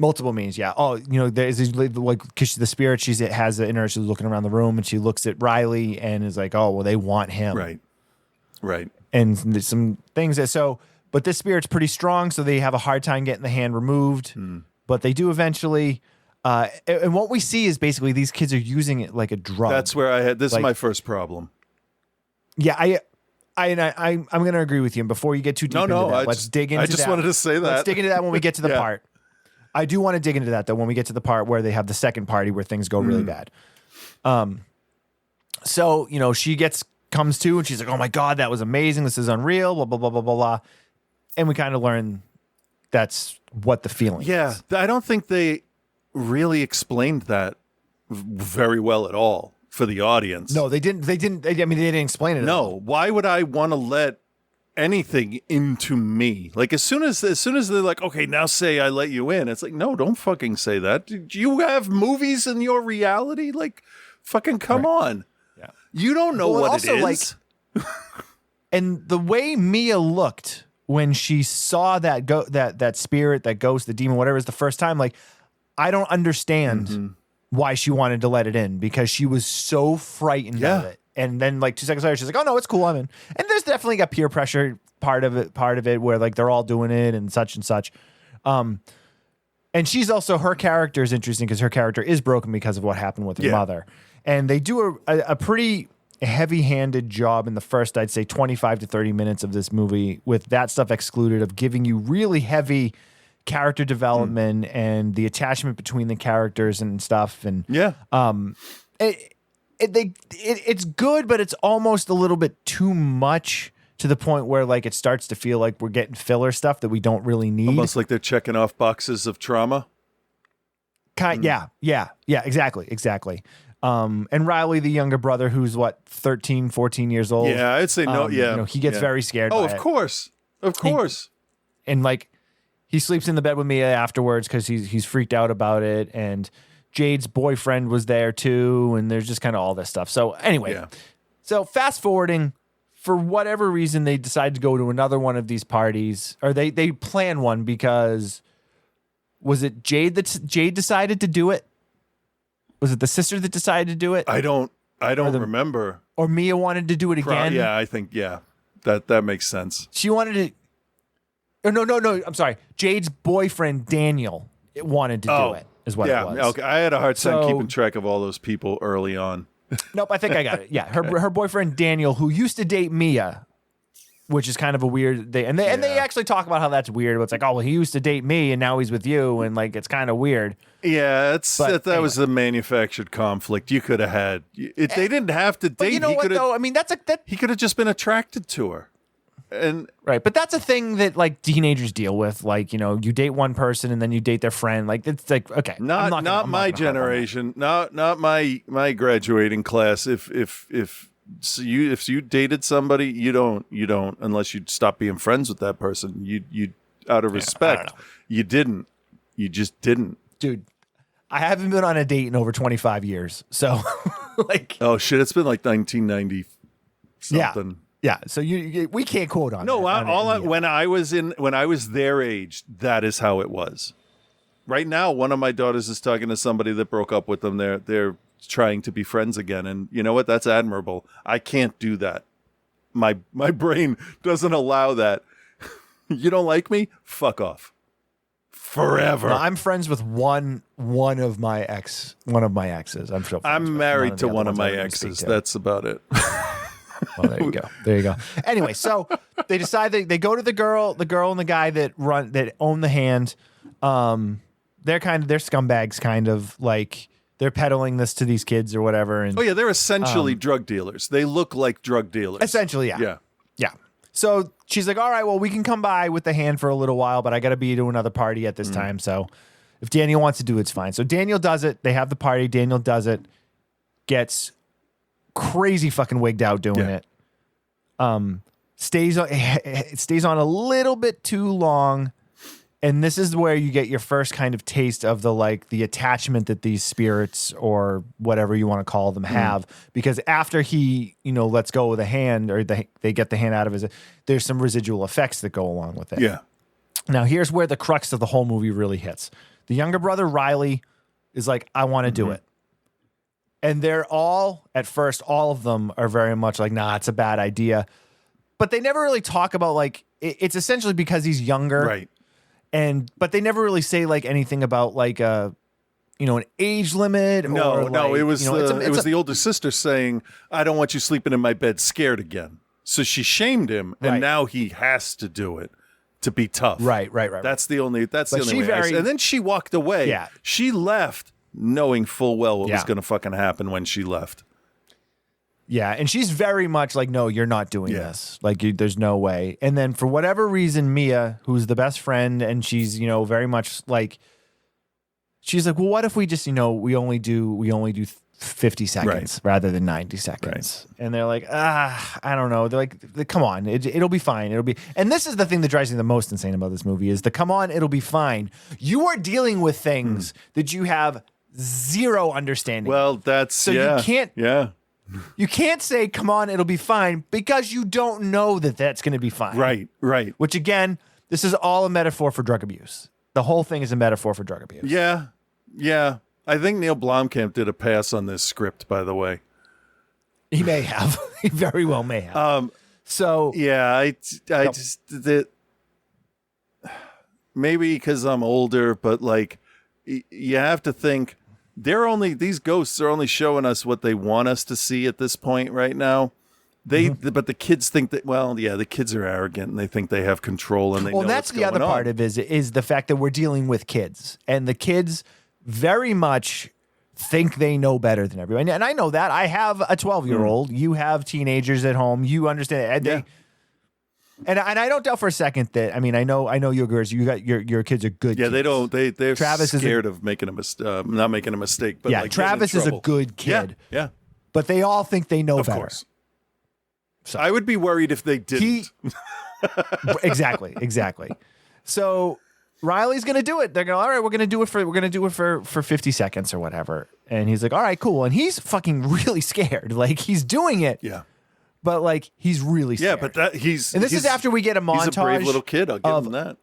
Multiple means, yeah. Oh, you know, there's like because the spirit has it in her. She's looking around the room and she looks at Riley and is like, "Oh, well, they want him." Right. And there's some things but this spirit's pretty strong, so they have a hard time getting the hand removed. But they do eventually. And what we see is basically these kids are using it like a drug. That's where this is my first problem. Yeah, I'm going to agree with you. And before you get too deep into that, let's dig into that. I just wanted to say that. Let's dig into that when we get to the Yeah. part. I do want to dig into that, though, when we get to the part where they have the second party where things go really bad. So, you know, she comes to and she's like, oh, my God, that was amazing. This is unreal, blah, blah, blah, blah, blah, blah. And we kind of learn that's what the feeling is. I don't think they really explained that very well at all for the audience. No, they didn't. They didn't explain it. No, At all. why would I want to let anything into me? Like as soon as they're like, okay, now say I let you in. It's like, no, don't fucking say that. Do you have movies in your reality? Like, fucking come on. Yeah. You don't know what it is. And the way Mia looked when she saw that spirit, that ghost, the demon, whatever, is the first time, like, I don't understand why she wanted to let it in, because she was so frightened of it. And then like 2 seconds later, she's like, oh no, it's cool, I'm in. And there's definitely a peer pressure part of it where like they're all doing it and such and such. And she's also, her character is interesting because her character is broken because of what happened with her mother. And they do a pretty heavy-handed job in the first, I'd say 25 to 30 minutes of this movie, with that stuff excluded, of giving you really heavy character development and the attachment between the characters and stuff. And it's good, but it's almost a little bit too much, to the point where like it starts to feel like we're getting filler stuff that we don't really need. Almost like they're checking off boxes of trauma. Yeah, exactly. And Riley, the younger brother, who's 13, 14 years old. Yeah, I'd say no. You know, he gets very scared. Oh, by of course. And like, he sleeps in the bed with Mia afterwards because he's freaked out about it. And Jade's boyfriend was there too. And there's just kind of all this stuff. So anyway, so fast forwarding, for whatever reason, they decide to go to another one of these parties, or they plan one because, was it Jade decided to do it? Was it the sister that decided to do it? I don't remember. Or Mia wanted to do it again? Yeah, I think, that makes sense. She wanted to. Oh, no. I'm sorry. Jade's boyfriend, Daniel, wanted to do it, is what it was. Yeah, okay. I had a hard time keeping track of all those people early on. Nope, I think I got it. Yeah, her boyfriend, Daniel, who used to date Mia, which is kind of a weird thing. And they actually talk about how that's weird. It's like, oh, well, he used to date me and now he's with you. And like, it's kind of weird. Yeah, that anyway. was a manufactured conflict. You could have had it. They didn't have to date. But you know what, though? I mean, he could have just been attracted to her. And right. But that's a thing that like teenagers deal with. Like, you know, you date one person and then you date their friend. Like, it's like, okay. Not my generation. Not my graduating class. If you dated somebody, you don't unless you stop being friends with that person. You out of respect, you didn't. You just didn't. Dude, I haven't been on a date in over 25 years. So like, oh shit, it's been like 1990 something. Yeah. So we can't quote on that. When I was their age, that is how it was. Right now, one of my daughters is talking to somebody that broke up with them. They're trying to be friends again, and you know what? That's admirable. I can't do that. My brain doesn't allow that. You don't like me? Fuck off. Forever. No, I'm friends with one of my exes. I'm married to one of my exes. That's about it. Well, there you go. Anyway, so they decide they go to the girl and the guy that own the hand. They're scumbags, kind of like they're peddling this to these kids or whatever. And they're essentially drug dealers. They look like drug dealers. Essentially, yeah. So she's like, all right, well, we can come by with the hand for a little while, but I got to be to another party at this time. So if Daniel wants to do it, it's fine. So Daniel does it. They have the party. Daniel does it. Gets crazy fucking wigged out doing it. Stays on a little bit too long. And this is where you get your first kind of taste of the attachment that these spirits or whatever you want to call them have, because after he, lets go of the hand or they get the hand out of his, there's some residual effects that go along with it. Yeah. Now here's where the crux of the whole movie really hits. The younger brother, Riley, is like, I want to do it. And they're all of them are very much like, nah, it's a bad idea. But they never really talk about it's essentially because he's younger. Right. But they never really say anything about an age limit. No, it was the older sister saying, "I don't want you sleeping in my bed scared again." So she shamed him, and now he has to do it to be tough. Right. That's the only way. And then she walked away. Yeah, she left knowing full well what was going to fucking happen when she left. Yeah, and she's very much like, no, you're not doing this. There's no way. And then for whatever reason, Mia, who's the best friend, and she's, very much she's like, well, what if we just, we only do 50 seconds rather than 90 seconds. Right. And they're like, I don't know. They're like, come on, it'll be fine. And this is the thing that drives me the most insane about this movie is come on, it'll be fine. You are dealing with things that you have zero understanding. Well, you can't. Yeah. You can't say, come on, it'll be fine, because you don't know that that's going to be fine. Right. Which, again, this is all a metaphor for drug abuse. The whole thing is a metaphor for drug abuse. Yeah. I think Neil Blomkamp did a pass on this script, by the way. He may have. He very well may have. I just maybe because I'm older, but you have to think, these ghosts are only showing us what they want us to see at this point right now. But the kids think that, the kids are arrogant and they think they have control and they know that's what's going on. The other part of it is the fact that we're dealing with kids, and the kids very much think they know better than everyone. And I know that. I have a 12-year-old. You have teenagers at home. You understand. And I don't doubt for a second that, I know your girls, your kids are good kids. They're Travis scared of making not making a mistake. But Travis is a good kid. Yeah. But they all think they know better. Of course. So I would be worried if they didn't. Exactly. So Riley's going to do it. They're going, all right, we're going to do it for 50 seconds or whatever. And he's like, all right, cool. And he's fucking really scared. He's doing it. Yeah. But he's really scared. Yeah, but this is after we get a montage. He's a brave little kid. I'll give him that.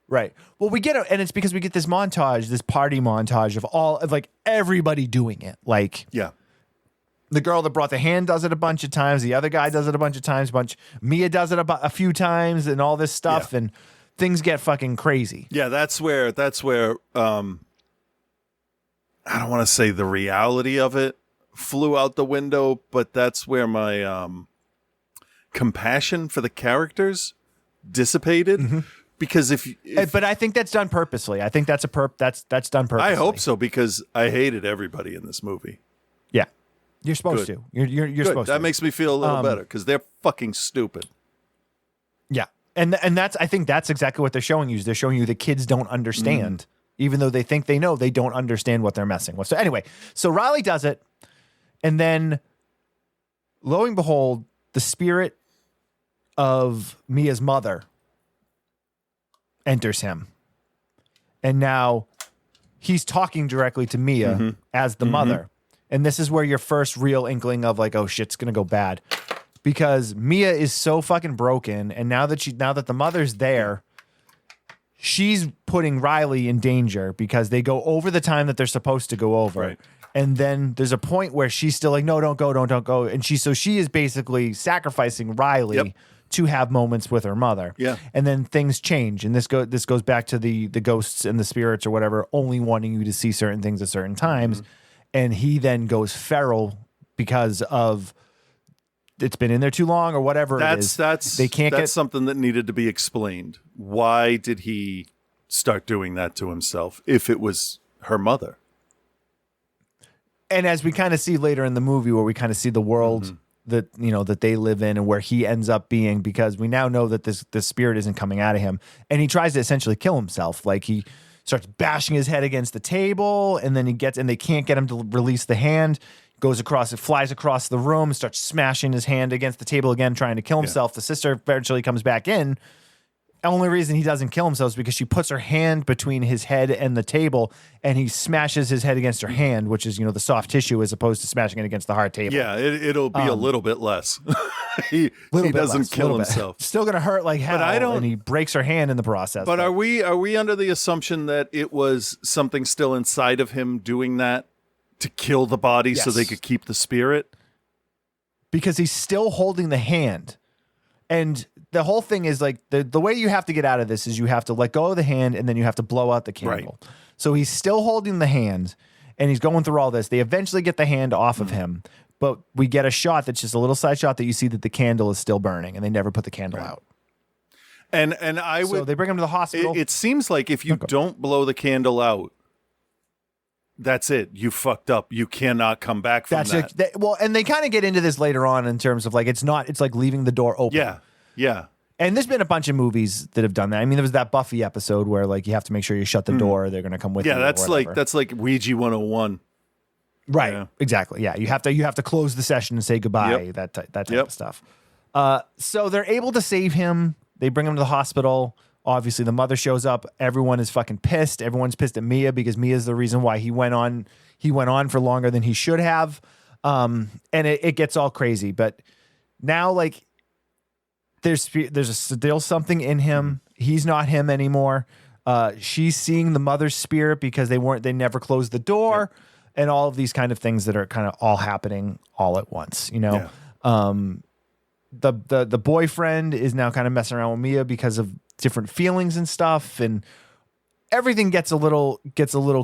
Right. Well, and it's because we get this party montage of everybody doing it. The girl that brought the hand does it a bunch of times. The other guy does it a bunch of times. Mia does it a few times, and all this stuff, and things get fucking crazy. Yeah, that's where. I don't want to say the reality of it flew out the window, but that's where my compassion for the characters dissipated. Because but I think that's done purposely. I think that's that's done purposely. I hope so, because I hated everybody in this movie. Yeah, you're supposed to. You're Good. supposed to. That makes me feel a little better, because they're fucking stupid. Yeah, and that's I think that's exactly what they're showing you. They're showing you the kids don't understand, even though they think they know. They don't understand what they're messing with. So anyway, so Riley does it, and then lo and behold, the spirit of Mia's mother enters him. And now he's talking directly to Mia as the mother. And this is where your first real inkling of like, oh, shit's going to go bad. Because Mia is so fucking broken. And now that the mother's there, she's putting Riley in danger because they go over the time that they're supposed to go over. Right. And then there's a point where she's still like, no, don't go. And she is basically sacrificing Riley to have moments with her mother. Yeah. And then things change. And this goes back to the ghosts and the spirits or whatever, only wanting you to see certain things at certain times. And he then goes feral because of it's been in there too long or whatever it is. That's something that needed to be explained. Why did he start doing that to himself if it was her mother? And as we kind of see later in the movie, where we kind of see the world that that they live in and where he ends up being, because we now know that this spirit isn't coming out of him, and he tries to essentially kill himself. Like he starts bashing his head against the table, and then they can't get him to release the hand. Flies across the room, starts smashing his hand against the table again, trying to kill himself. The sister eventually comes back in. Only reason he doesn't kill himself is because she puts her hand between his head and the table, and he smashes his head against her hand, which is, the soft tissue, as opposed to smashing it against the hard table. Yeah, it'll be a little bit less. he doesn't kill himself. Still gonna hurt like hell, and he breaks her hand in the process. But are we under the assumption that it was something still inside of him doing that to kill the body so they could keep the spirit? Because he's still holding the hand. And the whole thing is like the way you have to get out of this is you have to let go of the hand, and then you have to blow out the candle. Right. So he's still holding the hand, and he's going through all this. They eventually get the hand off of him, but we get a shot that's just a little side shot that you see that the candle is still burning, and they never put the candle out. And so they bring him to the hospital. It seems like if you don't blow the candle out, that's it. You fucked up. You cannot come back from that. And they kind of get into this later on in terms of like it's like leaving the door open. Yeah. And there's been a bunch of movies that have done that. I mean, there was that Buffy episode where like you have to make sure you shut the door, or they're going to come with you. Yeah, that's like Ouija 101. Right. Yeah. Exactly. Yeah, you have to close the session and say goodbye. That type of stuff. So they're able to save him. They bring him to the hospital. Obviously, the mother shows up. Everyone is fucking pissed. Everyone's pissed at Mia because Mia's the reason why he went on. He went on for longer than he should have. And it gets all crazy. But now, like, there's still something in him. He's not him anymore. She's seeing the mother's spirit because they never closed the door, and all of these kind of things that are kind of all happening all at once. The boyfriend is now kind of messing around with Mia because of different feelings and stuff, and everything gets a little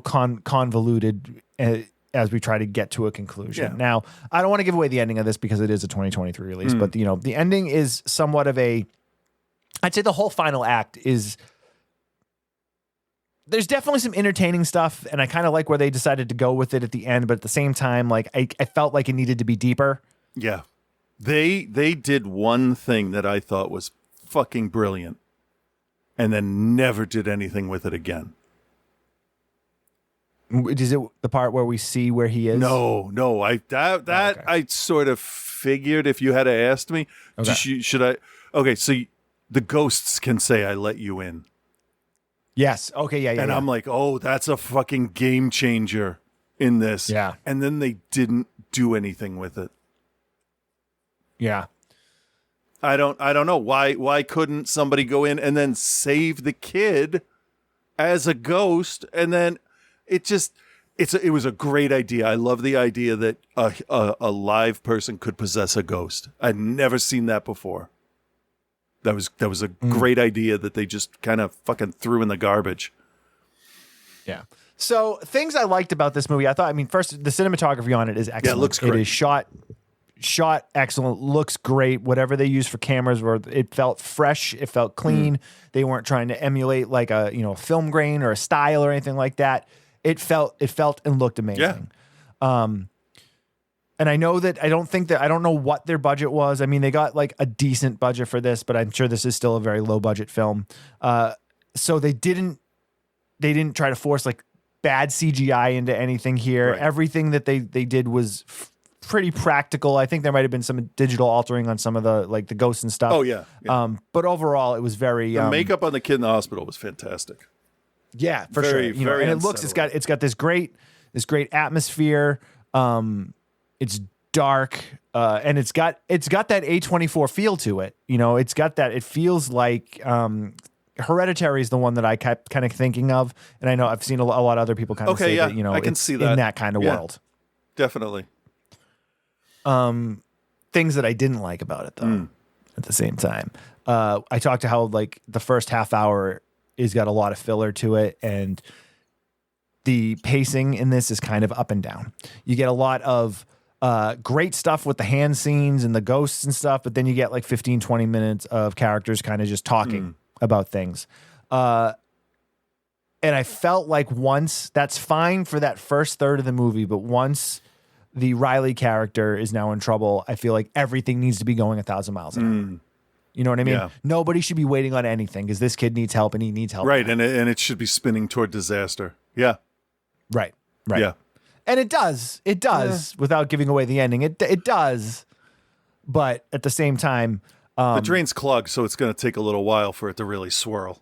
convoluted as we try to get to a conclusion. Yeah. Now, I don't want to give away the ending of this because it is a 2023 release, but the ending is somewhat of I'd say the whole final act is, there's definitely some entertaining stuff, and I kind of like where they decided to go with it at the end, but at the same time, like I felt like it needed to be deeper. Yeah. They did one thing that I thought was fucking brilliant, and then never did anything with it again. Is it the part where we see where he is? No. I sort of figured if you had asked me. Okay. Should I? Okay, so the ghosts can say, "I let you in." Yes. Okay. Yeah. And I'm like, oh, that's a fucking game changer in this. Yeah. And then they didn't do anything with it. Yeah. I don't know why couldn't somebody go in and then save the kid as a ghost, and then it was a great idea. I love the idea that a live person could possess a ghost. I'd never seen that before. That was a great idea that they just kind of fucking threw in the garbage. Yeah. So things I liked about this movie, first, the cinematography on it is excellent. Yeah, it looks great. It is shot shot excellent, looks great. Whatever they used for cameras, it felt fresh, it felt clean. They weren't trying to emulate like a film grain or a style or anything like that. It felt and looked amazing. Yeah. And I know that I don't know what their budget was. I mean, they got like a decent budget for this, but I'm sure this is still a very low budget film. So they didn't try to force like bad CGI into anything here. Right. Everything that they did was pretty practical. I think there might have been some digital altering on some of the like the ghosts and stuff. Oh yeah. But overall it was very the makeup on the kid in the hospital was fantastic. Yeah, for sure. And it looks it's got this great atmosphere. It's dark, and it's got that A24 feel to it. It's got that. It feels like Hereditary is the one that I kept kind of thinking of, and I know I've seen a lot of other people kind of say that. I can see that in that kind of world. Definitely. Things that I didn't like about it though. At the same time, I talked to how like the first half hour is got a lot of filler to it, and the pacing in this is kind of up and down. You get a lot of great stuff with the hand scenes and the ghosts and stuff, but then you get like 15, 20 minutes of characters kind of just talking about things. And I felt like once, that's fine for that first third of the movie, but once the Riley character is now in trouble, I feel like everything needs to be going 1,000 miles an hour. You know what I mean? Yeah. Nobody should be waiting on anything because this kid needs help and he needs help. Right, and it should be spinning toward disaster. Yeah. Right. Yeah. And it does, without giving away the ending. It does, but at the same time, the drain's clogged, so it's going to take a little while for it to really swirl.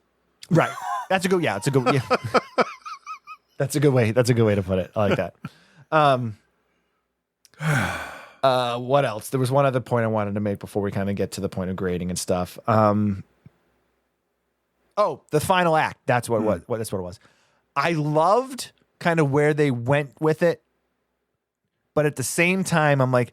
Right. That's a good. Yeah, That's a good way. That's a good way to put it. I like that. What else? There was one other point I wanted to make before we kind of get to the point of grading and stuff. The final act. That's what it was. I loved kind of where they went with it, but at the same time I'm like,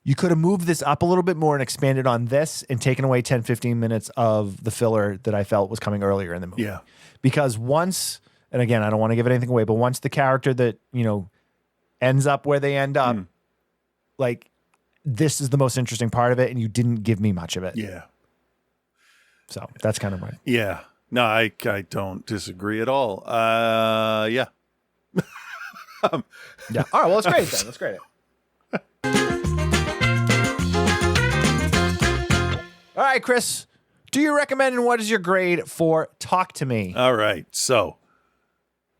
you could have moved this up a little bit more and expanded on this and taken away 10-15 minutes of the filler that I felt was coming earlier in the movie. Yeah, because once, and again I don't want to give anything away, but once the character that ends up where they end up, like this is the most interesting part of it, and you didn't give me much of it. Yeah, so that's kind of my No, I don't disagree at all. Yeah. Yeah. All right. Well, let's grade it then. Let's grade it. All right, Chris. Do you recommend and what is your grade for Talk to Me? All right. So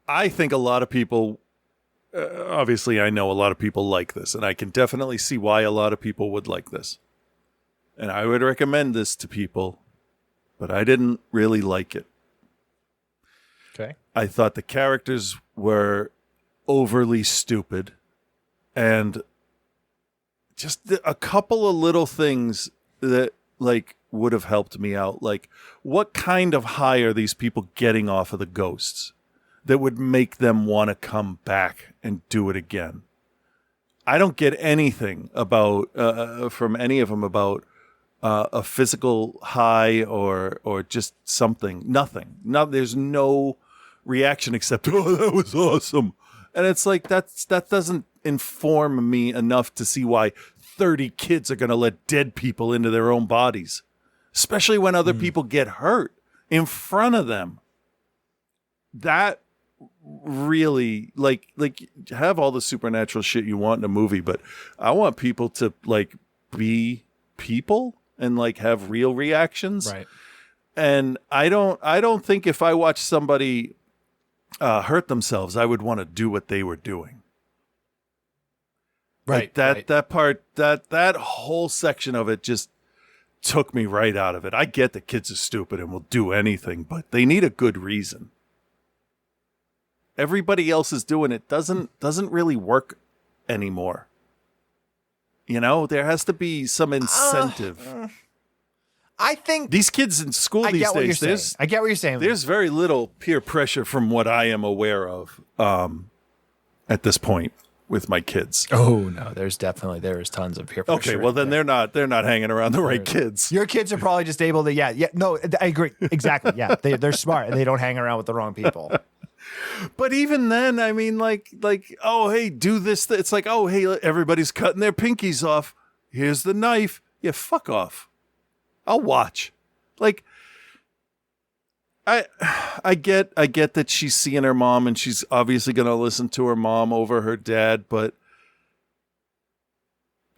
I think a lot of people, obviously I know a lot of people like this, and I can definitely see why a lot of people would like this. And I would recommend this to people, but I didn't really like it. Okay. I thought the characters were overly stupid, and just a couple of little things that like would have helped me out. Like, what kind of high are these people getting off of the ghosts that would make them want to come back and do it again? I don't get anything about from any of them about a physical high or just something. Nothing. There's no reaction except, oh, that was awesome. And it's like, that doesn't inform me enough to see why 30 kids are going to let dead people into their own bodies, especially when other people get hurt in front of them. That really, like have all the supernatural shit you want in a movie, but I want people to like be people and like have real reactions. Right. And I don't think if I watch somebody hurt themselves, I would want to do what they were doing. Right. Like that part, that whole section of it just took me right out of it. I get that kids are stupid and will do anything, but they need a good reason. Everybody else is doing it doesn't really work anymore. There has to be some incentive. I think these kids in school these days, I get what you're saying. There's very little peer pressure from what I am aware of at this point with my kids. Oh no, there is tons of peer pressure. Okay, well then they're not hanging around the right kids. Your kids are probably just able to no, I agree. Exactly. Yeah. They're smart and they don't hang around with the wrong people. But even then, I mean, like, oh, hey, do this. It's like, oh, hey, everybody's cutting their pinkies off. Here's the knife. Yeah, fuck off. I'll watch. Like, I get that she's seeing her mom and she's obviously going to listen to her mom over her dad, but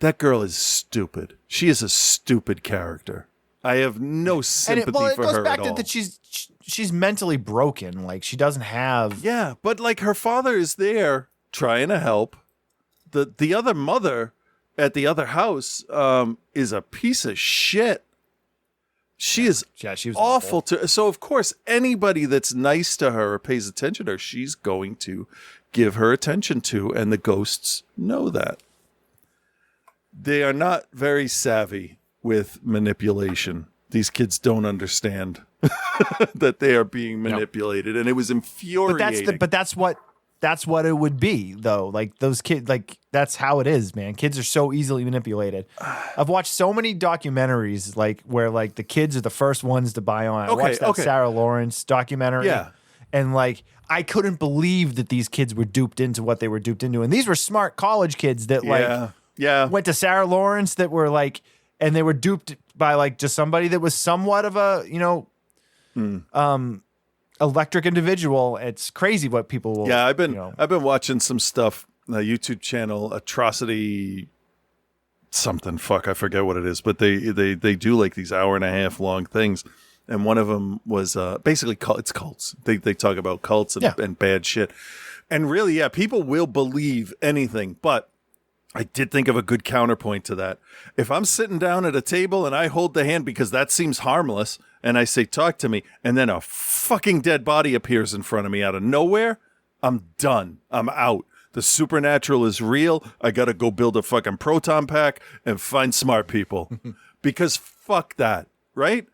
that girl is stupid. She is a stupid character. I have no sympathy for her at all. It goes back to that she's mentally broken. Like, she doesn't have... Yeah, but like her father is there trying to help. The other mother at the other house is a piece of shit. She is she was awful to. So of course, anybody that's nice to her or pays attention to her, she's going to give her attention to, and the ghosts know that. They are not very savvy with manipulation. These kids don't understand that they are being manipulated, and it was infuriating. But that's what it would be, though. Like, those kids, like, that's how it is, man. Kids are so easily manipulated. I've watched so many documentaries, like, where, like, the kids are the first ones to buy on. I watched that Sarah Lawrence documentary. Yeah. And, like, I couldn't believe that these kids were duped into what they were duped into. And these were smart college kids that, went to Sarah Lawrence, that were, like, and they were duped by, like, just somebody that was somewhat of a, electric individual. It's crazy what people will. Yeah, I've been watching some stuff. The YouTube channel Atrocity something. Fuck, I forget what it is, but they do like these 1.5 hour long things, and one of them was basically it's cults. They talk about cults and bad shit, and really, people will believe anything, but. I did think of a good counterpoint to that. If I'm sitting down at a table and I hold the hand because that seems harmless, and I say, talk to me, and then a fucking dead body appears in front of me out of nowhere, I'm done. I'm out. The supernatural is real. I got to go build a fucking proton pack and find smart people. Because fuck that, right?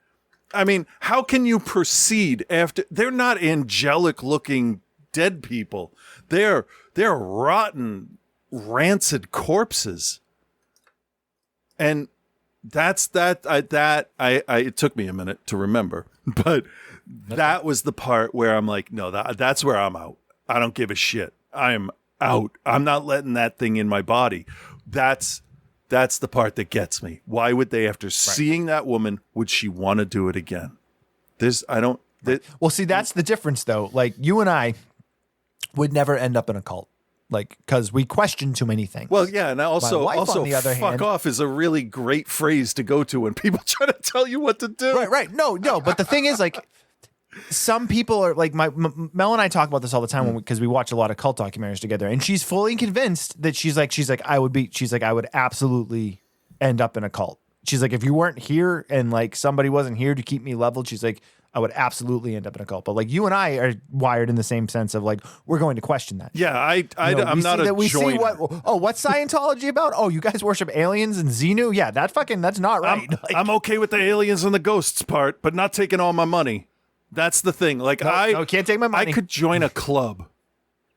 I mean, how can you proceed after... They're not angelic looking dead people. They're rotten... rancid corpses, and it took me a minute to remember, but that was the part where I'm like, no, that's where I'm out. I don't give a shit. I'm out. I'm not letting that thing in my body. That's the part that gets me. Why would they, after seeing that woman, would she want to do it again? Well, see, that's the difference, though. Like, you and I would never end up in a cult. Like, because we question too many things. Well, yeah, and also, on the other fuck hand, off is a really great phrase to go to when people try to tell you what to do. Right. No, but the thing is, like, some people are like, Mel and I talk about this all the time because we watch a lot of cult documentaries together, and she's fully convinced that she's like, I would absolutely end up in a cult. She's like, if you weren't here and like somebody wasn't here to keep me leveled, she's like, I would absolutely end up in a cult. But like, you and I are wired in the same sense of like, we're going to question that. Yeah, I'm not a joiner. What's Scientology about? Oh, you guys worship aliens and Xenu? Yeah, that's not right. I'm okay with the aliens and the ghosts part, but not taking all my money. That's the thing. Like, no, can't take my money. I could join a club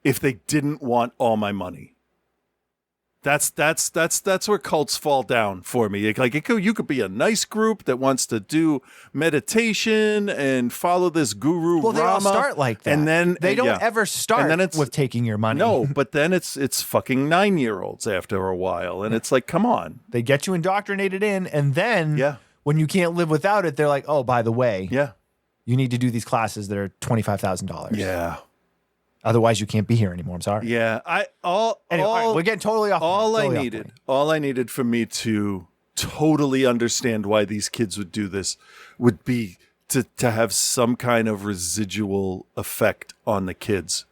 if they didn't want all my money. That's where cults fall down for me. Like, you could be a nice group that wants to do meditation and follow this guru. Well, they all start like that, and then they don't ever start with taking your money. No, but then it's fucking 9-year-olds after a while, and it's like, come on. They get you indoctrinated in, and then when you can't live without it, they're like, oh, by the way, you need to do these classes that are $25,000. Yeah. Otherwise, you can't be here anymore. I'm sorry. Yeah, we're getting totally off. All I needed for me to totally understand why these kids would do this would be to have some kind of residual effect on the kids.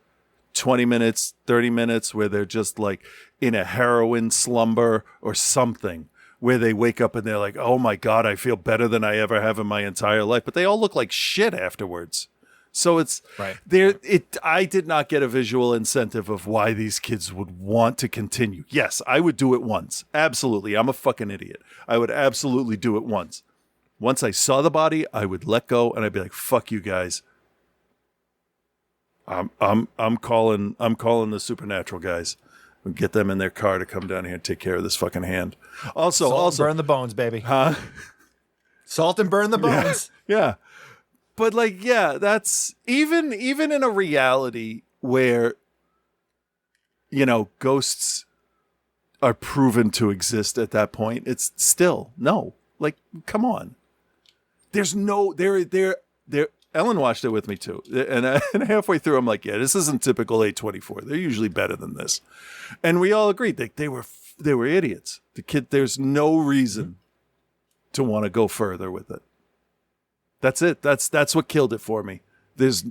20 minutes, 30 minutes, where they're just like in a heroin slumber or something, where they wake up and they're like, "Oh my God, I feel better than I ever have in my entire life," but they all look like shit afterwards. So it's there. I did not get a visual incentive of why these kids would want to continue. Yes, I would do it once. Absolutely. I'm a fucking idiot. I would absolutely do it once. Once I saw the body, I would let go and I'd be like, fuck you guys. I'm calling the supernatural guys and get them in their car to come down here and take care of this fucking hand. Also burn the bones, baby. Huh? Salt and burn the bones. Yeah. But like, yeah, that's even in a reality where, ghosts are proven to exist at that point. It's still no, like, come on. There's no, there. Ellen watched it with me too. And halfway through, I'm like, yeah, this isn't typical A24. They're usually better than this. And we all agreed they were idiots. The kid, there's no reason to want to go further with it. That's it. That's what killed it for me. There's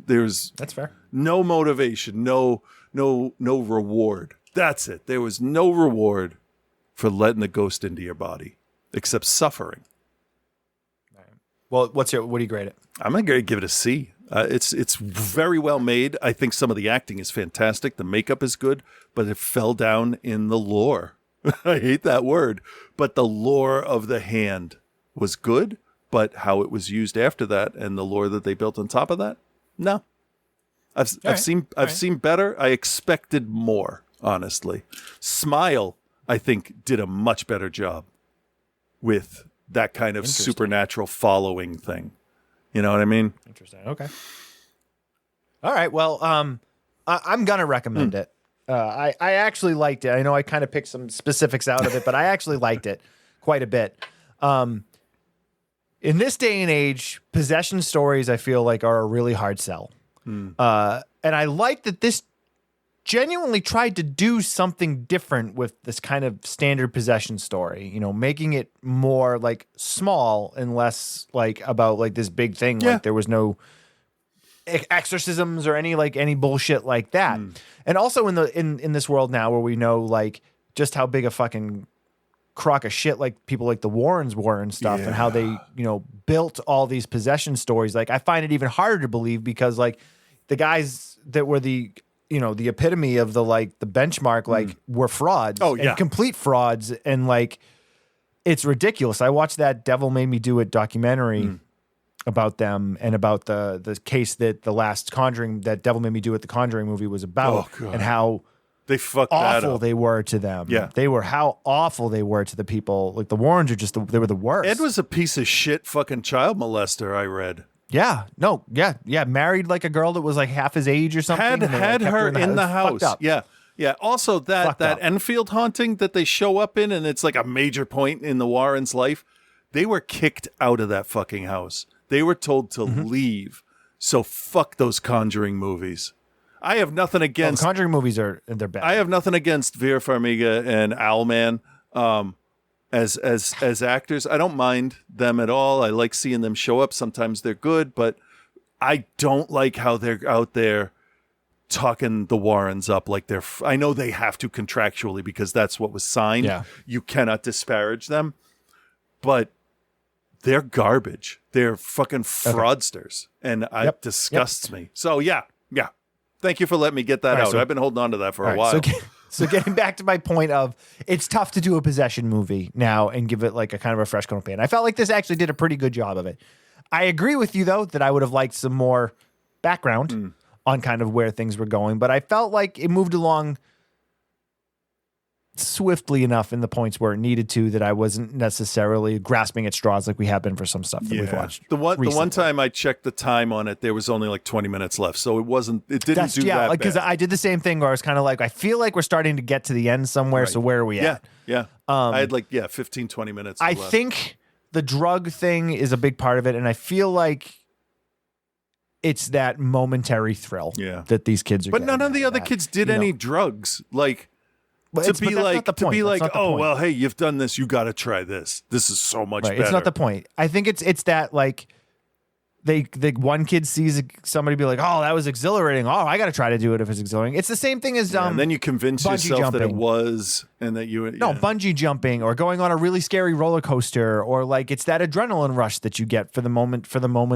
That's fair. No motivation, no reward. That's it. There was no reward for letting the ghost into your body except suffering. Well, what do you grade it? I'm going to give it a C. It's very well made. I think some of the acting is fantastic. The makeup is good, but it fell down in the lore. I hate that word, but the lore of the hand was good, but how it was used after that and the lore that they built on top of that, no. I've seen better. I expected more, honestly. Smile, I think, did a much better job with that kind of supernatural following thing. You know what I mean? Interesting. Okay. All right. Well, I'm gonna recommend it. I actually liked it. I know I kind of picked some specifics out of it, but I actually liked it quite a bit. In this day and age, possession stories I feel like are a really hard sell. And I like that this genuinely tried to do something different with this kind of standard possession story, making it more like small and less like about like this big thing. Yeah. Like there was no exorcisms or any bullshit like that. And also in this world now where we know like just how big a fucking crock of shit like people like the Warrens were and stuff, and how they, built all these possession stories. Like I find it even harder to believe because like the guys that were the epitome of the benchmark, were frauds. Oh, yeah. And complete frauds. And like, it's ridiculous. I watched that Devil Made Me Do It documentary about them and about the case that the last Conjuring, that Devil Made Me Do It, the Conjuring movie was about, and how they fucked that awful up. they were to them. Yeah. How awful they were to the people. Like the Warrens are they were the worst. Ed was a piece of shit fucking child molester, I read. Yeah. No. Yeah. Yeah. Married like a girl that was like half his age or something. Had her in the house. Fucked up. Yeah. Yeah. Also, that up. Enfield haunting that they show up in, and it's like a major point in the Warrens' life. They were kicked out of that fucking house. They were told to leave. So fuck those Conjuring movies. I have nothing against Conjuring movies they're bad. I have nothing against Vera Farmiga and Owlman as actors. I don't mind them at all. I like seeing them show up. Sometimes they're good, but I don't like how they're out there talking the Warrens up like they're. I know they have to contractually because that's what was signed. Yeah. You cannot disparage them, but they're garbage. They're fucking fraudsters, and it disgusts me. So yeah. Thank you for letting me get that out. I've been holding on to that for a while. So getting back to my point of it's tough to do a possession movie now and give it like a kind of a fresh coat of paint. I felt like this actually did a pretty good job of it. I agree with you though that I would have liked some more background on kind of where things were going, but I felt like it moved along swiftly enough in the points where it needed to that I wasn't necessarily grasping at straws like we have been for some stuff that we've watched. The one time I checked the time on it, there was only like 20 minutes left, so it didn't do that because bad. I did the same thing where I was kind of like, I feel like we're starting to get to the end somewhere, so where are we at? Yeah. I had 15, 20 minutes I left. think the drug thing is a big part of it, and I feel like it's that momentary thrill that these kids are But getting none of the out other that, any drugs. Like, to be like, oh, well, hey, you've done this. You got to try this. This is so much better. It's not the point. I think it's that like the one kid sees somebody be like, oh, that was exhilarating. Oh, I got to try to do it if it's exhilarating. It's the same thing as and then you convince yourself that it was, and that you bungee jumping or going on a really scary roller coaster, or like it's that adrenaline rush that you get for the moment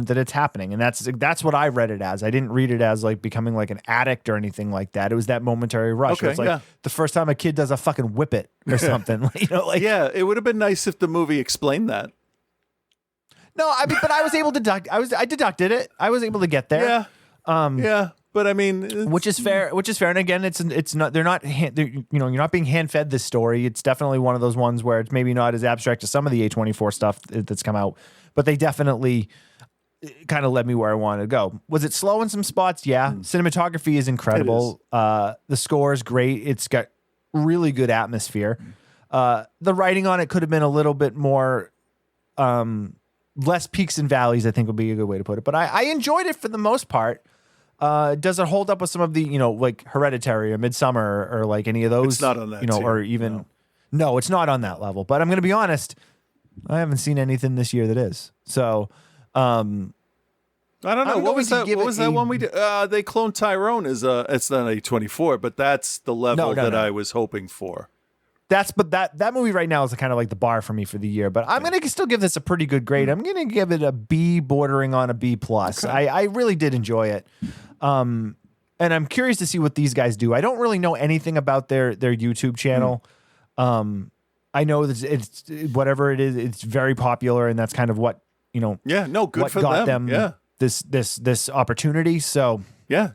that it's happening. And that's what I read it as. I didn't read it as like becoming like an addict or anything like that. It was that momentary rush. Okay, it's like the first time a kid does a fucking whip it or something. It would have been nice if the movie explained that. No, I mean, but I was able to I deducted it. I was able to get there. But I mean, which is fair. And again, it's not. You're not being hand fed this story. It's definitely one of those ones where it's maybe not as abstract as some of the A24 stuff that's come out, but they definitely kind of led me where I wanted to go. Was it slow in some spots? Yeah. Cinematography is incredible. The score is great. It's got really good atmosphere. The writing on it could have been a little bit more, less peaks and valleys, I think would be a good way to put it. But I enjoyed it for the most part. Does it hold up with some of the, like Hereditary or Midsummer or like any of those? It's not on that tier, or even, no, it's not on that level. But I'm going to be honest, I haven't seen anything this year that is. So, I don't know. What was that? What was that one we did? They cloned Tyrone as it's not A24, but that's the level that I was hoping for. But that movie right now is kind of like the bar for me for the year. But I'm gonna still give this a pretty good grade. I'm gonna give it a B, bordering on a B plus. Okay. I really did enjoy it, and I'm curious to see what these guys do. I don't really know anything about their YouTube channel. I know that it's whatever it is. It's very popular, and that's kind of what Yeah, no, good what for got them. Yeah, this opportunity. So yeah,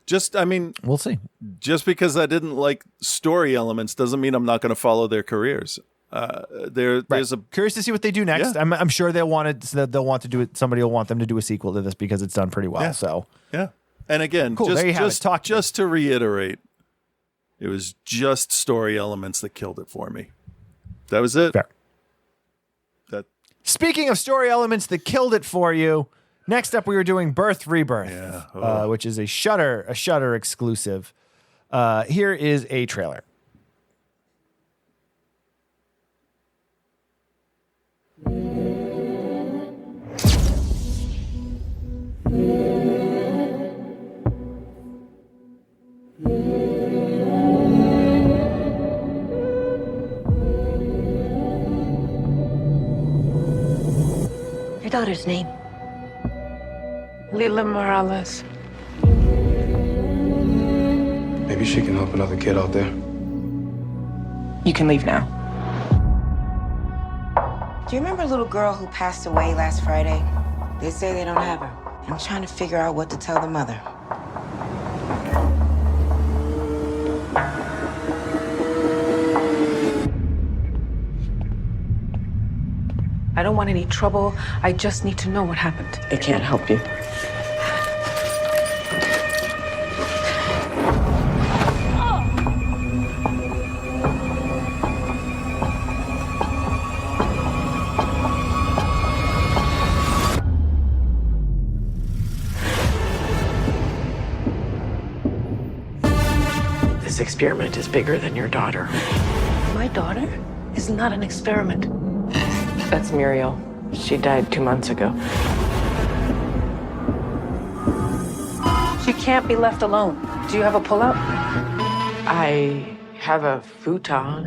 we'll see. Just because I didn't like story elements doesn't mean I'm not going to follow their careers. There's a curious to see what they do next. Yeah. I'm sure they'll want to do it. Somebody will want them to do a sequel to this because it's done pretty well. Yeah. So yeah, and again, cool. just to reiterate, it was just story elements that killed it for me. That was it. Fair. Speaking of story elements that killed it for you, next up we were doing Rebirth, which is a Shudder exclusive. Here is a trailer. Your daughter's name? Lila Morales. Maybe she can help another kid out there. You can leave now. Do you remember a little girl who passed away last Friday? They say they don't have her. I'm trying to figure out what to tell the mother. I don't want any trouble. I just need to know what happened. They can't help you. This experiment is bigger than your daughter. My daughter is not an experiment. That's Muriel. She died 2 months ago. She can't be left alone. Do you have a pull-out? I have a futon.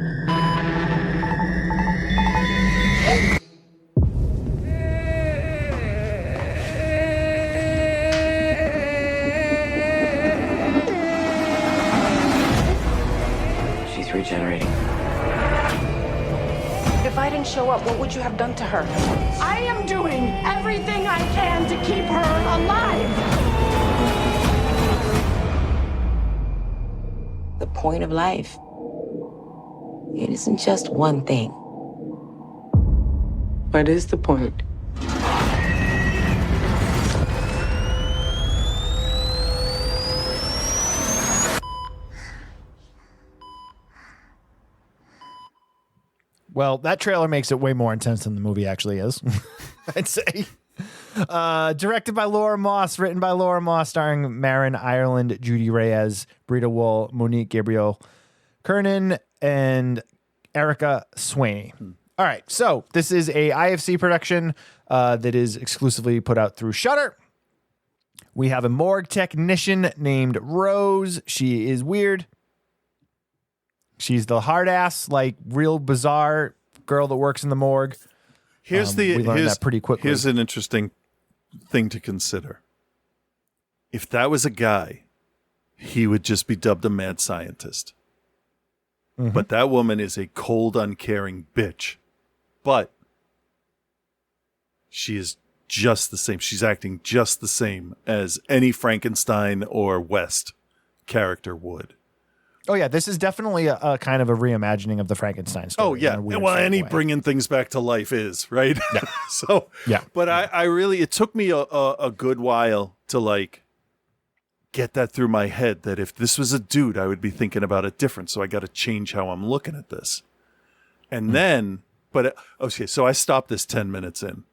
She's regenerating. If I didn't show up, what would you have done to her? I am doing everything I can to keep her alive. The point of life. It isn't just one thing. What is the point? Well, that trailer makes it way more intense than the movie actually is, I'd say. Directed by Laura Moss, written by Laura Moss, starring Marin Ireland, Judy Reyes, Brita Wool, Monique Gabriel, Kernan, and Erica Swaney. All right, so this is a IFC production that is exclusively put out through Shudder. We have a morgue technician named Rose. She is weird. She's the hard ass, like real bizarre girl that works in the morgue. We learned that pretty quickly. Here's an interesting thing to consider. If that was a guy, he would just be dubbed a mad scientist. Mm-hmm. But that woman is a cold, uncaring bitch. But she is just the same. She's acting just the same as any Frankenstein or West character would. Oh yeah, this is definitely a kind of a reimagining of the Frankenstein story. Oh yeah, in a weird well, sort of any way. bringing things back to life is right. Yeah. So Yeah. but I really, it took me a good while to like get that through my head that if this was a dude, I would be thinking about it different. So I got to change how I'm looking at this. And then, but okay, so I stopped this 10 minutes in.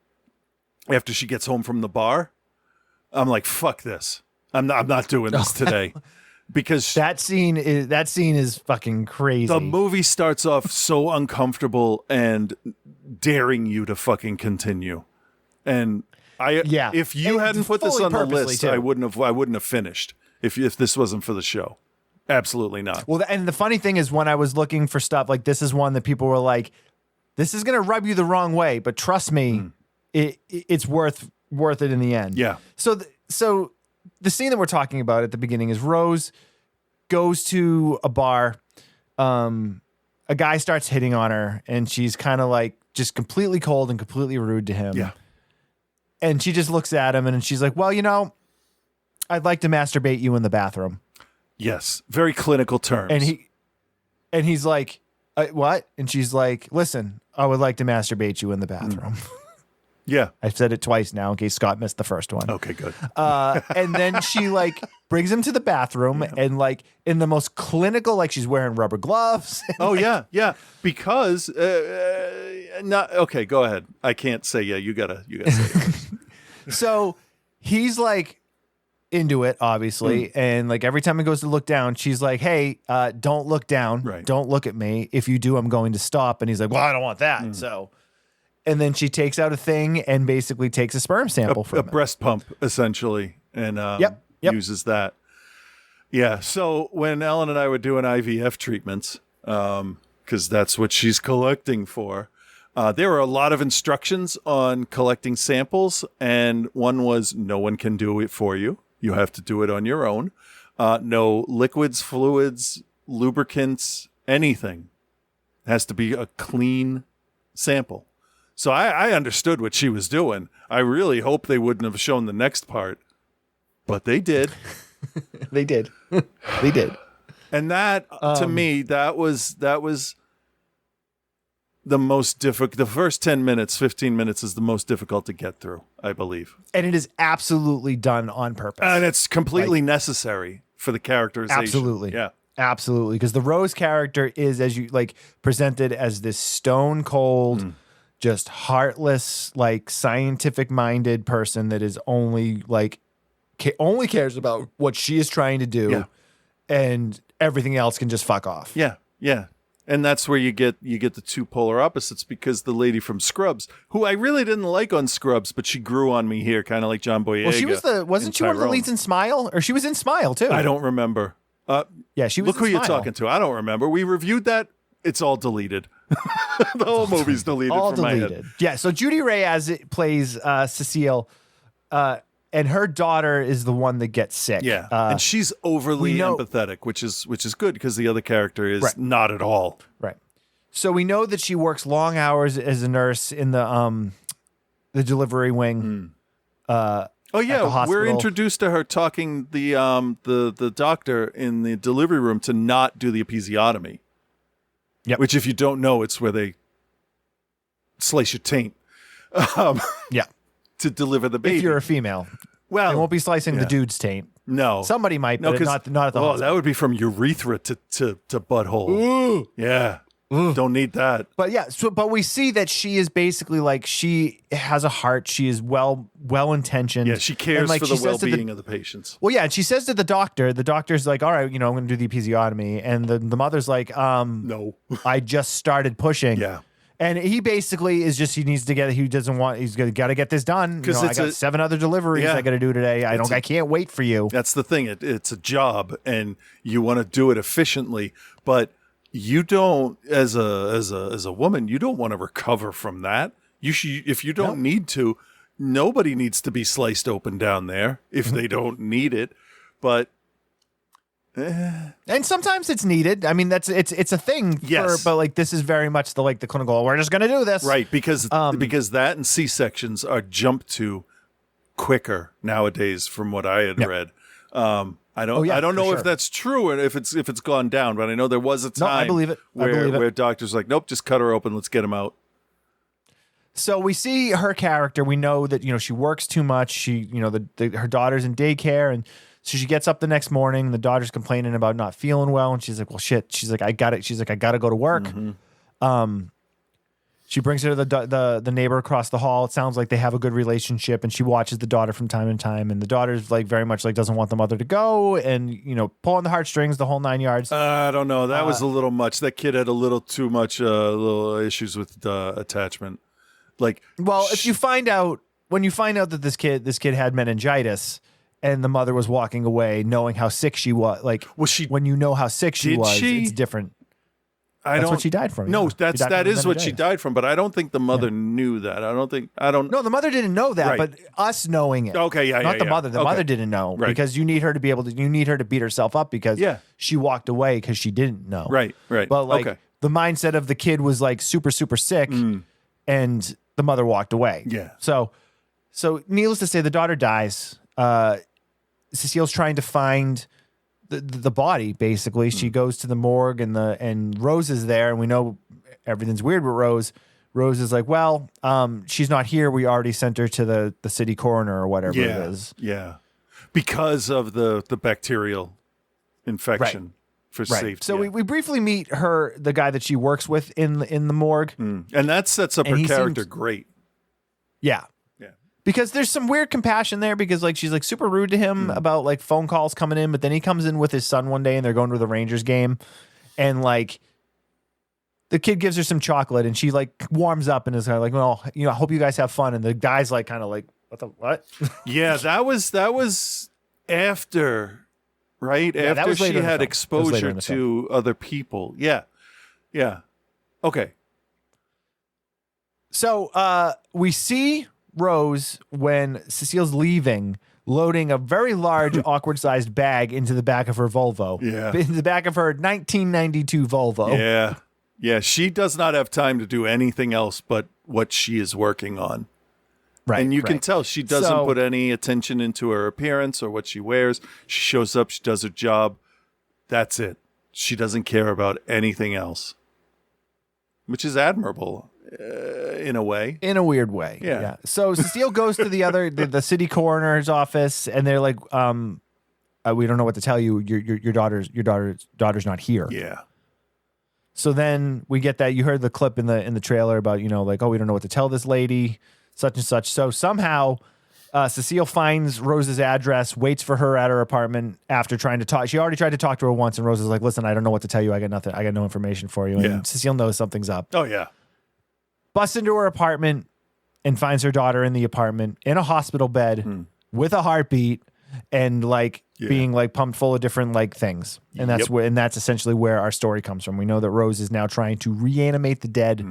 After she gets home from the bar, I'm like, fuck this. I'm not doing this today. Because that scene is fucking crazy. the movie starts off so uncomfortable and daring you to fucking continue. And if you And hadn't put this fully on the purposely, list, too. I wouldn't have finished if this wasn't for the show. Absolutely not. Well, and the funny thing is, when I was looking for stuff, like this is one that people were like, "This is going to rub you the wrong way," but trust me, it's worth it in the end. Yeah. So the scene that we're talking about at the beginning is Rose goes to a bar. A guy starts hitting on her, and she's kind of like just completely cold and completely rude to him. Yeah. And she just looks at him, and she's like, "Well, I'd like to masturbate you in the bathroom." Yes. Very clinical terms. And he's like, "What?" And she's like, "Listen, I would like to masturbate you in the bathroom." Yeah. I've said it twice now in case Scott missed the first one. Okay, good. And then she like brings him to the bathroom and like in the most clinical, like she's wearing rubber gloves. Oh yeah, yeah. Because not okay. Go ahead. I can't say yeah. You gotta say it. So he's like into it, obviously, and like every time he goes to look down, she's like, "Hey, don't look down. Right. Don't look at me. If you do, I'm going to stop." And he's like, "Well, I don't want that." So, and then she takes out a thing and basically takes a sperm sample a from him. breast pump essentially, and Yep. uses that. Yeah. So when Ellen and I were doing IVF treatments, because that's what she's collecting for, there were a lot of instructions on collecting samples, and one was no one can do it for you. You have to do it on your own. No liquids, fluids, lubricants, anything. It has to be a clean sample. So I understood what she was doing. I really hope they wouldn't have shown the next part, but they did. They did. They did. And that, to me, that was the most difficult. The first 10 minutes, 15 minutes is the most difficult to get through, I believe. And it is absolutely done on purpose. And it's completely necessary for the characterization. Absolutely. Yeah. Absolutely. Because the Rose character is, as you like, presented as this stone cold, just heartless, like scientific minded person that is only like, only cares about what she is trying to do. Yeah. And everything else can just fuck off. Yeah. Yeah. And that's where you get the two polar opposites, because the lady from Scrubs, who I really didn't like on Scrubs, but she grew on me here, kind of like John Boyega. Well, she was wasn't she one of the Tyrone. leads in Smile? Or she was in Smile too. I don't remember. Yeah, she was Look in who you're Smile. talking to. I don't remember. We reviewed that. It's all deleted. The whole movie's deleted All from my deleted. head. Yeah, so Judy Reyes plays Cecile, and her daughter is the one that gets sick. Yeah, and she's overly we know- empathetic, which is good, because the other character is Right. not at all. Right. So we know that she works long hours as a nurse in the delivery wing. Oh the yeah, we're hospital. introduced to her talking the doctor in the delivery room to not do the episiotomy. Yep. Which, if you don't know, it's where they slice your taint Yeah. to deliver the baby. If you're a female, well, they won't be slicing yeah. the dude's taint. No, Somebody might, no, but 'cause- not at the hospital. that would be from urethra to butthole. Ooh. Yeah, don't need that. But yeah, but we see that she is basically like, she has a heart. She is well intentioned. Yeah, she cares And, like, for she the says to well-being of the patients. Well, yeah, and she says to the doctor's like, "All right, I'm going to do the episiotomy," and the mother's like, No. I just started pushing." Yeah. And he basically is just, he got to get this done. 'Cause I it's got a- 7 other deliveries Yeah. I got to do today. I can't wait for you. That's the thing. It's a job, and you want to do it efficiently, but you don't, as a woman, you don't want to recover from that. If you don't need to, nobody needs to be sliced open down there if they don't need it. But And sometimes it's needed. I mean, it's a thing. Yes. But like, this is very much the clinical, we're just going to do this. right, because that and C-sections are jumped to quicker nowadays, from what I had read. I don't. Oh, yeah, I don't for know sure. if that's true and if it's gone down, but I know there was a time. No, I believe it. Where doctors like, nope, just cut her open. Let's get him out. So we see her character. We know that she works too much. She her daughter's in daycare, and so she gets up the next morning. The daughter's complaining about not feeling well, and she's like, "Well, shit." She's like, "I got it." She's like, "I got to go to work." She brings her to the neighbor across the hall. It sounds like they have a good relationship, and she watches the daughter from time to time. And the daughter's like very much like doesn't want the mother to go, and pulling the heartstrings, the whole 9 yards. I don't know. That was a little much. That kid had a little too much little issues with attachment. Like, well, if you find out that this kid had meningitis, and the mother was walking away knowing how sick she was, when you know how sick she was, it's different. That's what she died from. No, that is what she died from, but I don't think the mother knew that. No, the mother didn't know that, Right. but us knowing it. Okay, yeah, Not yeah, the mother. The okay. mother didn't know Right. because you need her to beat herself up because she walked away because she didn't know. Right. But Okay. the mindset of the kid was like super, super sick and the mother walked away. Yeah. So needless to say, the daughter dies. Cecile's trying to find the body. Basically, she goes to the morgue and Rose is there, and we know everything's weird with Rose. Rose is like, well, she's not here. We already sent her to the city coroner or whatever it is. Yeah. Because of the bacterial infection for safety. So we briefly meet the guy that she works with in the morgue, and that sets up her character great. Yeah. Because there's some weird compassion there because she's super rude to him about phone calls coming in, but then he comes in with his son one day and they're going to the Rangers game and the kid gives her some chocolate and she warms up and is kind of well, I hope you guys have fun. And the guy's kind of what? Yeah, that was after, right? Yeah, that after was later she in the had film. exposure to other people. Yeah. Yeah. Okay. So we see Rose when Cecile's leaving, loading a very large, awkward-sized bag into the back of her Volvo. Yeah. In the back of her 1992 Volvo. Yeah. Yeah. She does not have time to do anything else but what she is working on. Right. And you can tell she doesn't put any attention into her appearance or what she wears. She shows up, she does her job. That's it. She doesn't care about anything else, which is admirable. In a way. In a weird way. Yeah. So Cecile goes to the city coroner's office and they're like, we don't know what to tell you. Your daughter's not here. Yeah. So then we get that. You heard the clip in the trailer about, we don't know what to tell this lady, such and such. So somehow Cecile finds Rose's address, waits for her at her apartment after trying to talk. She already tried to talk to her once and Rose is like, listen, I don't know what to tell you. I got nothing. I got no information for you. And Cecile knows something's up. Oh, yeah. Busts into her apartment and finds her daughter in the apartment in a hospital bed with a heartbeat and being pumped full of different things. And that's essentially where our story comes from. We know that Rose is now trying to reanimate the dead.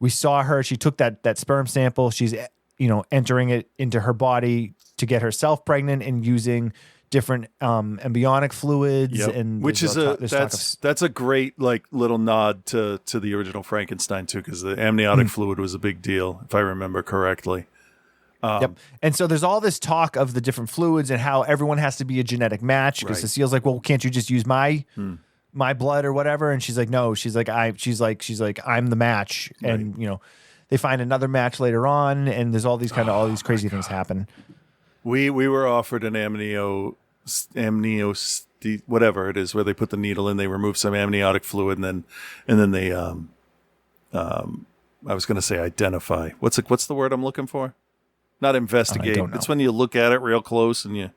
We saw her. She took that sperm sample. She's entering it into her body to get herself pregnant and using different embryonic fluids and which is that's a great little nod to the original Frankenstein too, because the amniotic fluid was a big deal if I remember correctly. And so there's all this talk of the different fluids and how everyone has to be a genetic match because Cecile's like, well, can't you just use my blood or whatever? And she's like, no, she's like I'm the match. And they find another match later on and there's all these crazy things happen. We were offered an whatever it is, where they put the needle in, they remove some amniotic fluid, and then they I was going to say identify. What's the word I'm looking for? Not investigate. It's when you look at it real close and you.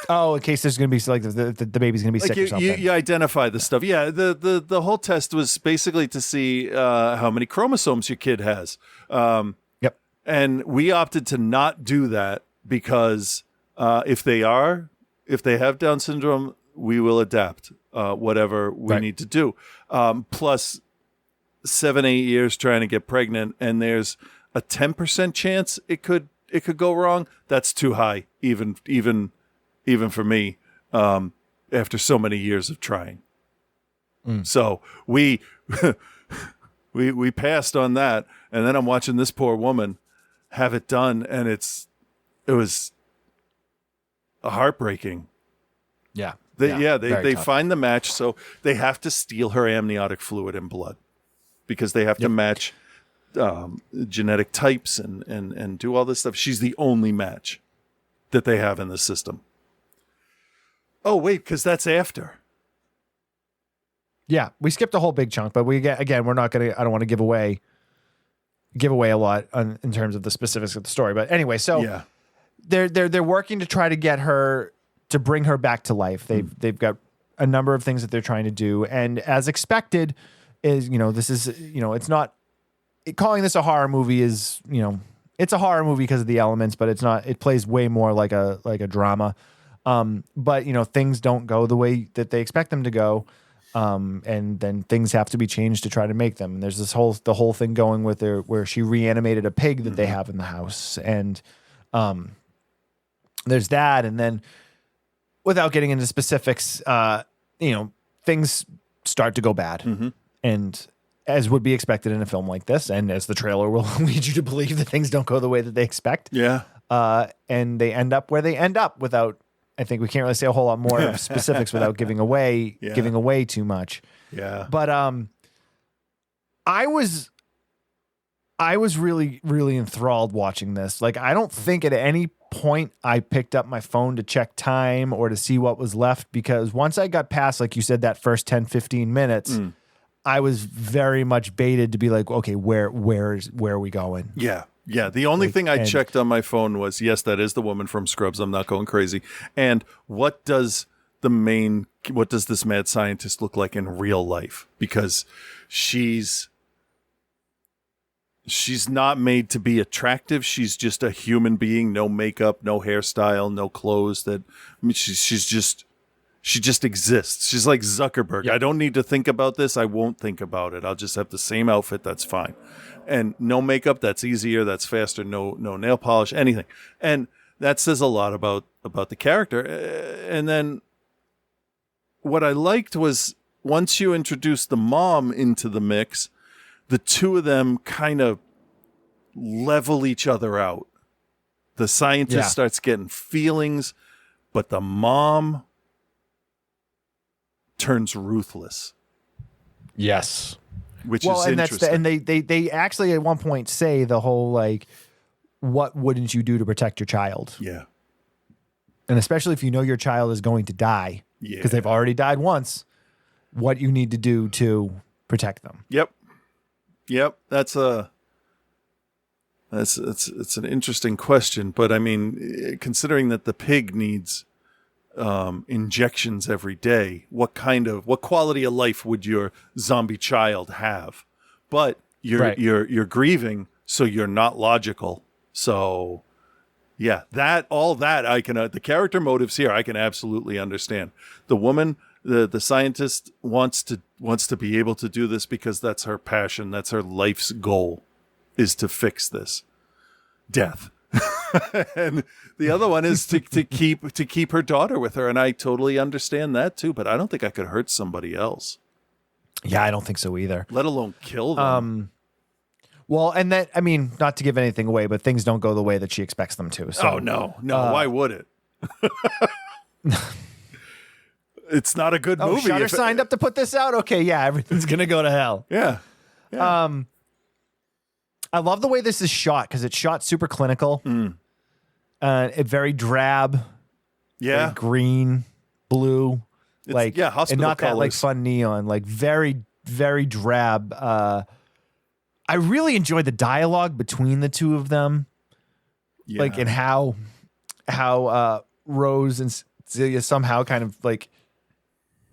In case there's going to be the baby's going to be sick or something. You identify the stuff. Yeah, the whole test was basically to see how many chromosomes your kid has. And we opted to not do that because if they have Down syndrome, we will adapt whatever we need to do. Plus 7-8 years trying to get pregnant, and there's a 10% chance it could go wrong. That's too high, even for me, after so many years of trying. So we passed on that, and then I'm watching this poor woman have it done, and it was heartbreaking. Yeah. They tough. find the match, so they have to steal her amniotic fluid and blood because they have to match genetic types and do all this stuff. She's the only match that they have in the system. Oh, wait, because that's after. Yeah, we skipped a whole big chunk, but we're not going to, I don't want to give away a lot in terms of the specifics of the story. But anyway, so they're working to try to get her, to bring her back to life. They've got a number of things that they're trying to do. And as expected is, this is, it's not, calling this a horror movie is, it's a horror movie because of the elements, but it's not, it plays way more like a drama. But things don't go the way that they expect them to go. And then things have to be changed to try to make them. And there's the whole thing going with her where she reanimated a pig that they have in the house. And, there's that. And then without getting into specifics, things start to go bad. And as would be expected in a film like this, and as the trailer will lead you to believe that things don't go the way that they expect. Yeah. And they end up where they end up without, I think we can't really say a whole lot more of specifics without giving away too much. Yeah. But I was really, really enthralled watching this. Like, I don't think at any point I picked up my phone to check time or to see what was left, because once I got past, like you said, that first 10, 15 minutes, I was very much baited to be like, okay, where are we going? Yeah. Yeah. The only thing I checked on my phone was, yes, that is the woman from Scrubs. I'm not going crazy. And what does this mad scientist look like in real life? Because she's not made to be attractive. She's just a human being, no makeup, no hairstyle, no clothes. She just exists. She's like Zuckerberg. Yep. I don't need to think about this. I won't think about it. I'll just have the same outfit. That's fine. And no makeup. That's easier. That's faster. No nail polish, anything. And that says a lot about the character. And then what I liked was once you introduce the mom into the mix, the two of them kind of level each other out. The scientist starts getting feelings, but the mom turns ruthless. Yes. Which is interesting. And they actually at one point say the whole, like, what wouldn't you do to protect your child? Yeah. And especially if you know your child is going to die, because they've already died once, what you need to do to protect them. Yep. It's an interesting question, but I mean, considering that the pig needs injections every day, what quality of life would your zombie child have? But you're grieving, so you're not logical. So yeah, all that I can the character motives here I can absolutely understand. The woman, the scientist wants to be able to do this because that's her passion, that's her life's goal, is to fix this death. And the other one is to keep her daughter with her, and I totally understand that too. But I don't think I could hurt somebody else. Yeah, I don't think so either. Let alone kill them. Well, and that, I mean, not to give anything away, but things don't go the way that she expects them to. So, oh no, why would it? It's not a good movie. Shudder signed up to put this out. Okay, yeah, everything's gonna go to hell. Yeah. I love the way this is shot because it's shot super clinical. It very drab. Yeah. Very green, blue, hospital and not colors. that like fun neon, like very, very drab. I really enjoyed the dialogue between the two of them. Yeah. Like, and how Rose and Celia somehow kind of like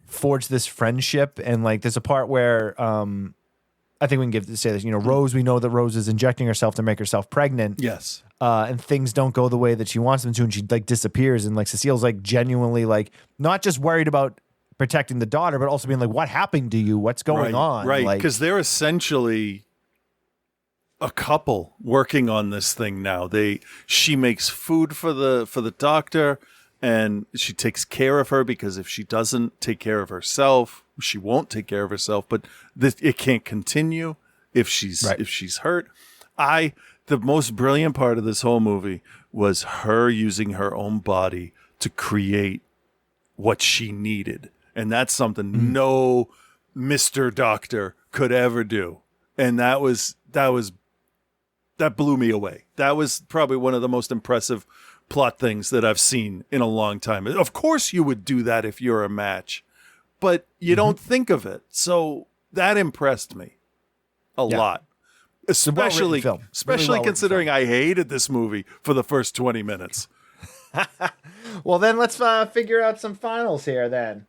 forged this friendship. And like, there's a part where, I think we can say this, Rose, we know that Rose is injecting herself to make herself pregnant. Yes. And things don't go the way that she wants them to. And she like disappears. And like Cecile's like genuinely like, not just worried about protecting the daughter, but also being like, what happened to you? What's going on? Right. Like, because they're essentially a couple working on this thing now. She makes food for the doctor, and she takes care of her, because if she doesn't take care of herself, she won't take care of herself. But it can't continue if she's hurt. The most brilliant part of this whole movie was her using her own body to create what she needed. And that's something no Mr. Doctor could ever do. And that blew me away. That was probably one of the most impressive plot things that I've seen in a long time. Of course you would do that if you're a match, but you don't think of it. So that impressed me a lot. Especially considering I hated this movie for the first 20 minutes. Well, then let's figure out some finals here then.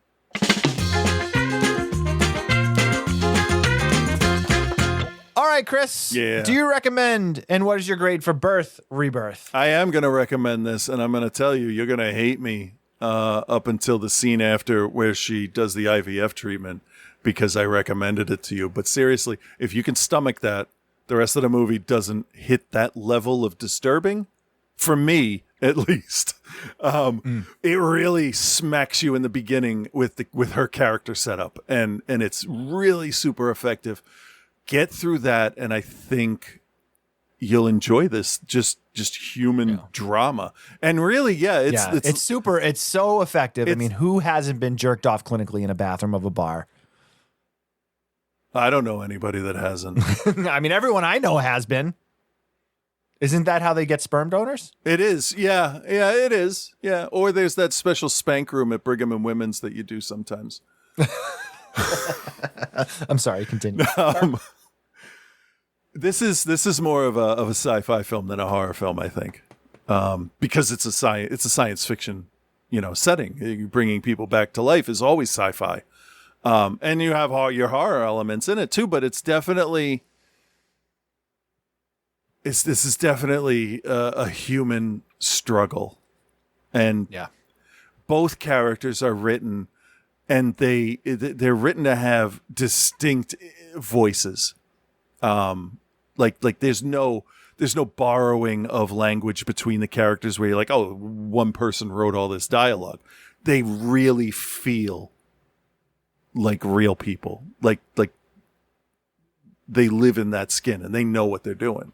All right, Chris. Yeah. Do you recommend, and what is your grade for Birth, Rebirth? I am going to recommend this, and I'm going to tell you, you're going to hate me up until the scene after where she does the IVF treatment because I recommended it to you. But seriously, if you can stomach that, the rest of the movie doesn't hit that level of disturbing, for me at least. It really smacks you in the beginning with her character setup, and it's really super effective. Get through that, and I think you'll enjoy this just human drama. And really, it's super. It's so effective. I mean, who hasn't been jerked off clinically in a bathroom of a bar? I don't know anybody that hasn't. I mean, everyone I know has been. Isn't that how they get sperm donors? It is. Yeah, it is. Yeah. Or there's that special spank room at Brigham and Women's that you do sometimes. I'm sorry, continue. This is more of a sci-fi film than a horror film, I think, because it's a science fiction, setting. Bringing people back to life is always sci-fi, and you have your horror elements in it too. But it's definitely this is definitely a human struggle, and both characters are written. And they're written to have distinct voices, like there's no borrowing of language between the characters where you're like, oh, one person wrote all this dialogue. They really feel like real people, like they live in that skin and they know what they're doing.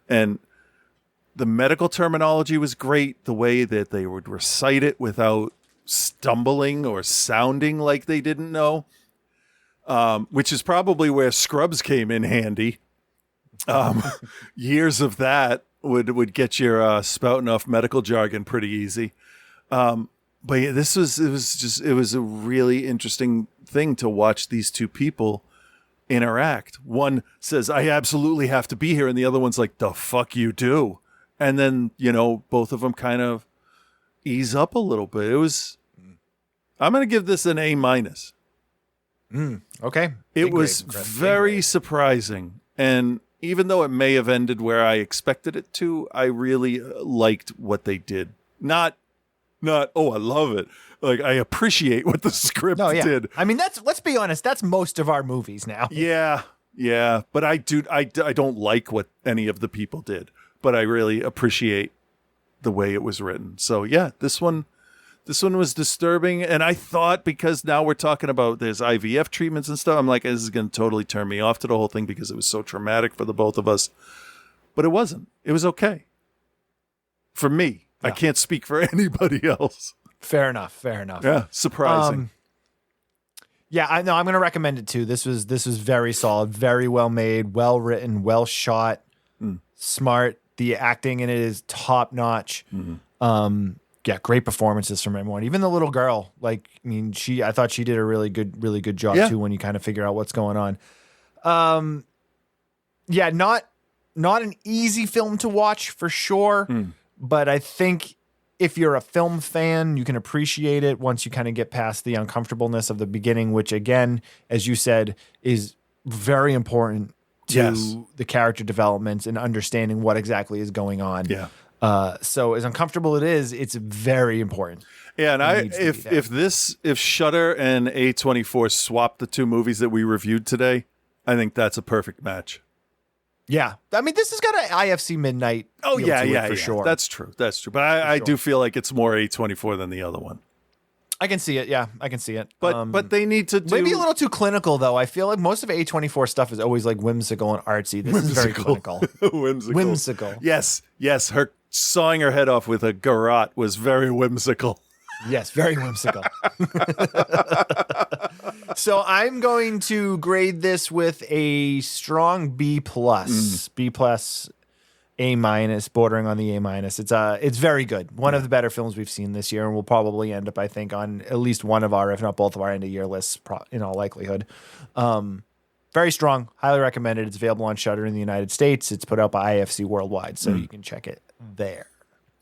And the medical terminology was great. The way that they would recite it without stumbling or sounding like they didn't know, which is probably where Scrubs came in handy. Years of that would get your spouting off medical jargon pretty easy. But yeah, it was a really interesting thing to watch these two people interact. One says, I absolutely have to be here, and the other one's like, the fuck you do. And then, both of them kind of ease up a little bit. I'm going to give this an A-. Okay. It was very surprising. And even though it may have ended where I expected it to, I really liked what they did. Not, oh, I love it. Like, I appreciate what the script did. I mean, let's be honest, that's most of our movies now. Yeah. But I don't like what any of the people did, but I really appreciate the way it was written. So yeah, this one was disturbing, and I thought, because now we're talking about there's IVF treatments and stuff, I'm like, this is going to totally turn me off to the whole thing because it was so traumatic for the both of us. But it wasn't. It was okay. For me. Yeah. I can't speak for anybody else. Fair enough. Yeah, surprising. I'm going to recommend it too. This was very solid, very well made, well written, well shot, smart. The acting in it is top notch. Mm-hmm. Great performances from everyone. Even the little girl, I thought she did a really good job too. When you kind of figure out what's going on. Not an easy film to watch for sure, but I think if you're a film fan, you can appreciate it once you kind of get past the uncomfortableness of the beginning, which again, as you said, is very important to the character developments and understanding what exactly is going on. Yeah. So as uncomfortable it is, it's very important. Yeah, and if Shudder and A24 swapped the two movies that we reviewed today, I think that's a perfect match. Yeah. I mean, this has got an IFC Midnight. Oh, yeah, for sure. That's true. But I do feel like it's more A24 than the other one. I can see it. Yeah, I can see it. But they need to do... Maybe a little too clinical, though. I feel like most of A24 stuff is always like whimsical and artsy. This is very clinical. Whimsical. Yes. Her sawing her head off with a garrote was very whimsical. Yes, very whimsical. So I'm going to grade this with a strong B+. B+, A-, bordering on the A-. It's very good. One of the better films we've seen this year, and we'll probably end up, I think, on at least one of our, if not both of our end-of-year lists, in all likelihood. Very strong. Highly recommended. It's available on Shudder in the United States. It's put out by IFC Worldwide, so you can check it there.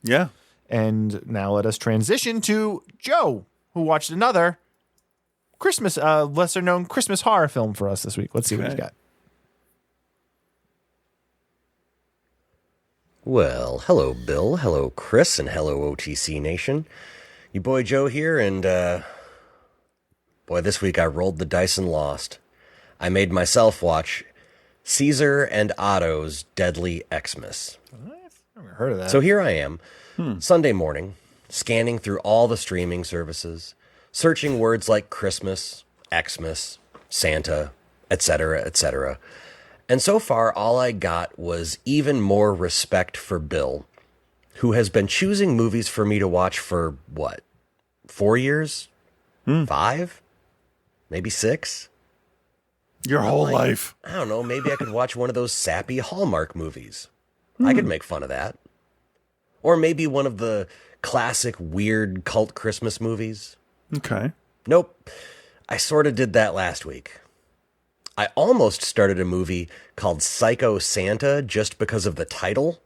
Yeah. And now let us transition to Joe, who watched another Christmas, lesser-known Christmas horror film for us this week. Let's see what he's got. Well, hello, Bill. Hello, Chris, and hello, OTC Nation. Your boy Joe here, and, boy, this week I rolled the dice and lost. I made myself watch Caesar and Otto's Deadly Xmas. I've never heard of that. So here I am, Sunday morning, scanning through all the streaming services, searching words like Christmas, Xmas, Santa, etc., etc. And so far, all I got was even more respect for Bill, who has been choosing movies for me to watch for, 4 years? 5? Maybe 6? Your whole life. I don't know, maybe I could watch one of those sappy Hallmark movies. I could make fun of that. Or maybe one of the classic weird cult Christmas movies. Okay. Nope. I sort of did that last week. I almost started a movie called Psycho Santa just because of the title.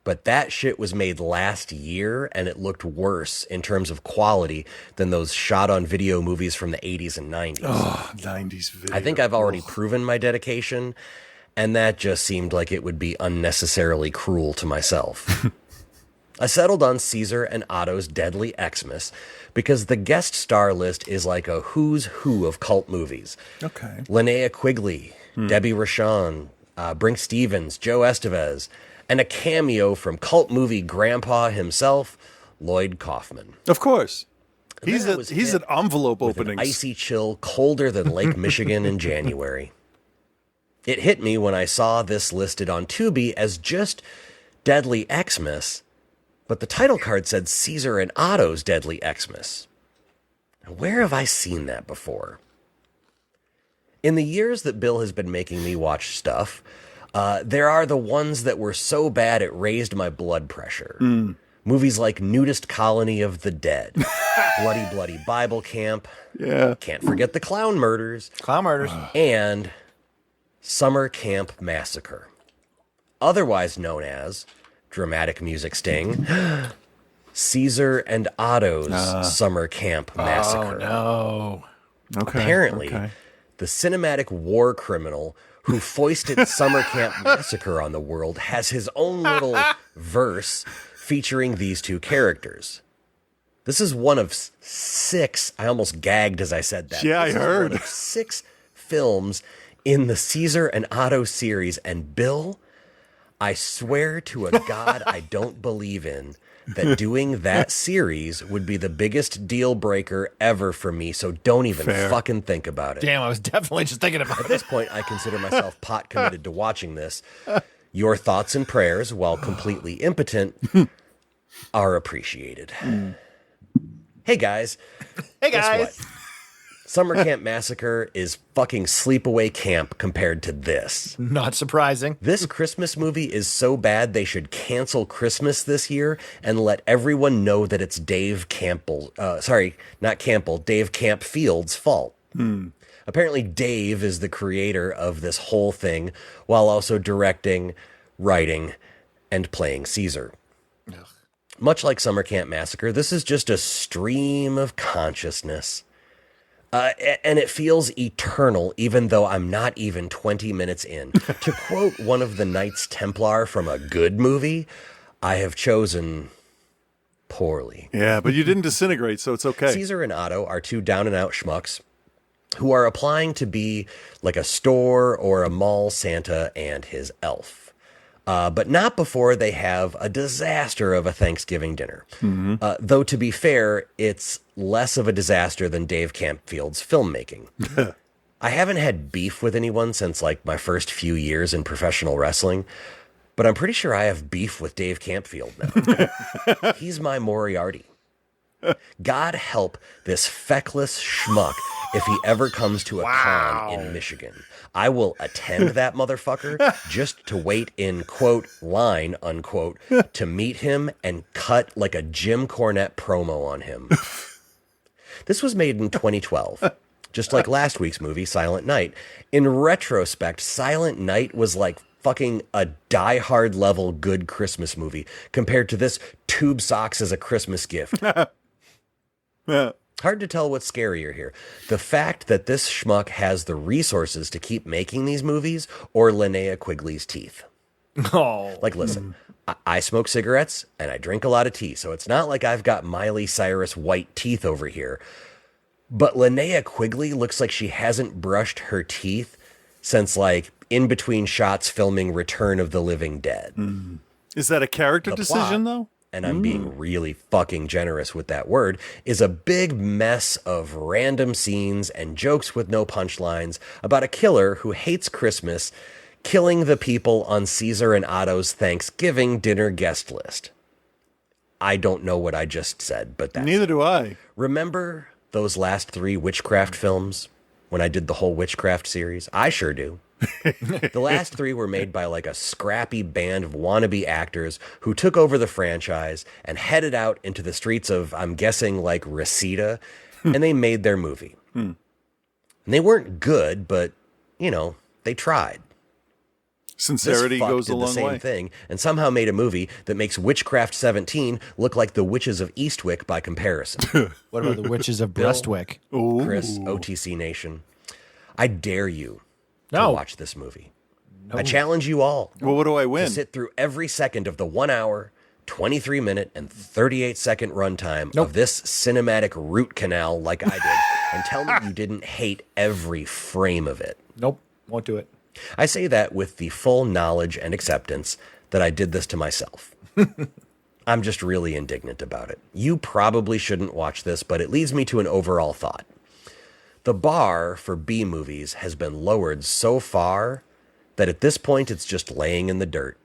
But that shit was made last year, and it looked worse in terms of quality than those shot-on-video movies from the 80s and 90s. Oh, 90s video. I think I've already proven my dedication, and that just seemed like it would be unnecessarily cruel to myself. I settled on Caesar and Otto's Deadly Xmas because the guest star list is like a who's who of cult movies. Okay. Linnea Quigley, Debbie Rochon, Brink Stevens, Joe Estevez, and a cameo from cult movie grandpa himself, Lloyd Kaufman. Of course. And He's an envelope opening. Icy chill colder than Lake Michigan in January. It hit me when I saw this listed on Tubi as just Deadly Xmas, but the title card said Caesar and Otto's Deadly Xmas. Where have I seen that before? In the years that Bill has been making me watch stuff, there are the ones that were so bad it raised my blood pressure. Movies like Nudist Colony of the Dead, Bloody Bloody Bible Camp, can't forget the Clown Murders, and Summer Camp Massacre, otherwise known as Dramatic Music Sting, Caesar and Otto's Summer Camp Massacre. Oh, no. Okay. Apparently, the cinematic war criminal who foisted Summer Camp Massacre on the world has his own little verse featuring these two characters. This is one of 6. I almost gagged as I said that. Yeah, I heard. One of 6 films in the Caesar and Otto series. And Bill, I swear to a God I don't believe in that doing that series would be the biggest deal breaker ever for me. So don't even fucking think about it. Damn, I was definitely just thinking about At this point, I consider myself pot committed to watching this. Your thoughts and prayers, while completely impotent, are appreciated. Hey guys. Hey Guess guys. what? Summer Camp Massacre is fucking sleepaway camp compared to this. Not surprising. This Christmas movie is so bad they should cancel Christmas this year and let everyone know that it's Dave Campbell. Dave Campfield's fault. Apparently Dave is the creator of this whole thing while also directing, writing, and playing Caesar. Much like Summer Camp Massacre, this is just a stream of consciousness. And it feels eternal, even though I'm not even 20 minutes in. To quote one of the Knights Templar from a good movie, I have chosen poorly. Yeah, but you didn't disintegrate, so it's okay. Caesar and Otto are two down-and-out schmucks who are applying to be like a store or a mall Santa and his elf. But not before they have a disaster of a Thanksgiving dinner. Though, to be fair, it's less of a disaster than Dave Campfield's filmmaking. I haven't had beef with anyone since, like, my first few years in professional wrestling, but I'm pretty sure I have beef with Dave Campfield now. He's my Moriarty. God help this feckless schmuck if he ever comes to a con in Michigan. I will attend that motherfucker just to wait in, quote, line, unquote, to meet him and cut like a Jim Cornette promo on him. This was made in 2012, just like last week's movie, Silent Night. In retrospect, Silent Night was like fucking a Die Hard level good Christmas movie compared to this tube socks as a Christmas gift. Hard to tell what's scarier here. The fact that this schmuck has the resources to keep making these movies or Linnea Quigley's teeth. Oh. Like, listen, I smoke cigarettes and I drink a lot of tea, so it's not like I've got Miley Cyrus white teeth over here. But Linnea Quigley looks like she hasn't brushed her teeth since, like, in between shots filming Return of the Living Dead. Is that a character decision, though? And I'm being really fucking generous with that word, is a big mess of random scenes and jokes with no punchlines about a killer who hates Christmas, killing the people on Caesar and Otto's Thanksgiving dinner guest list. I don't know what I just said, but that's Neither do I. Remember those last 3 witchcraft films when I did the whole witchcraft series? I sure do. The last 3 were made by like a scrappy band of wannabe actors who took over the franchise and headed out into the streets of, I'm guessing, like Reseda, and they made their movie. And they weren't good, but, you know, they tried. Sincerity goes a long way. This fuck did the same thing and somehow made a movie that makes Witchcraft 17 look like The Witches of Eastwick by comparison. What about The Witches of Breastwick? Chris, OTC Nation, I dare you to watch this movie. I challenge you all. Well, what do I win? To sit through every second of the 1 hour, 23 minute, and 38 second runtime of this cinematic root canal like I did and tell me you didn't hate every frame of it. Nope, won't do it. I say that with the full knowledge and acceptance that I did this to myself. I'm just really indignant about it. You probably shouldn't watch this, but it leads me to an overall thought. The bar for B movies has been lowered so far that at this point it's just laying in the dirt.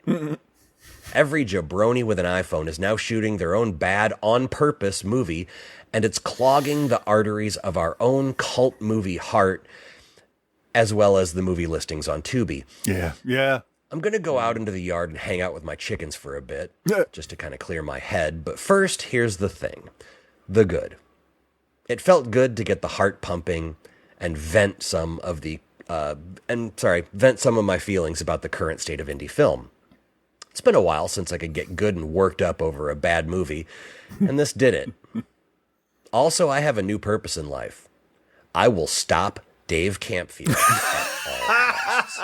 Every jabroni with an iPhone is now shooting their own bad on-purpose movie, and it's clogging the arteries of our own cult movie heart, as well as the movie listings on Tubi. Yeah. I'm going to go out into the yard and hang out with my chickens for a bit, just to kind of clear my head. But first, here's the thing. The good. It felt good to get the heart pumping and vent some of my feelings about the current state of indie film. It's been a while since I could get good and worked up over a bad movie, and this did it. Also, I have a new purpose in life. I will stop Dave Campfield at all costs.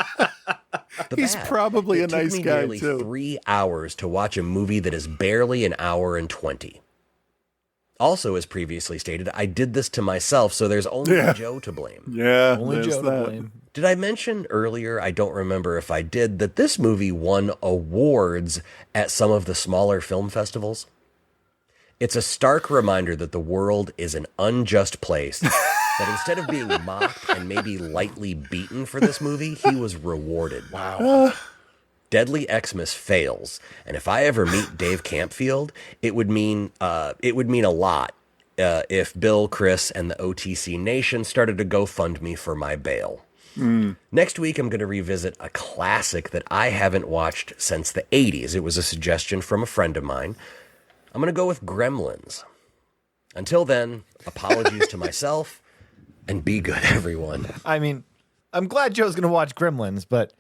He's probably a nice guy, too. It took me nearly too. 3 hours to watch a movie that is barely an hour and 20. Also, as previously stated, I did this to myself, so there's only Joe to blame. Yeah, Only Joe to blame. Did I mention earlier, I don't remember if I did, that this movie won awards at some of the smaller film festivals? It's a stark reminder that the world is an unjust place, that instead of being mocked and maybe lightly beaten for this movie, he was rewarded. Wow. Deadly Xmas fails, and if I ever meet Dave Campfield, it would mean a lot if Bill, Chris, and the OTC Nation started to GoFundMe for my bail. Next week, I'm going to revisit a classic that I haven't watched since the 80s. It was a suggestion from a friend of mine. I'm going to go with Gremlins. Until then, apologies to myself, and be good, everyone. I mean, I'm glad Joe's going to watch Gremlins, but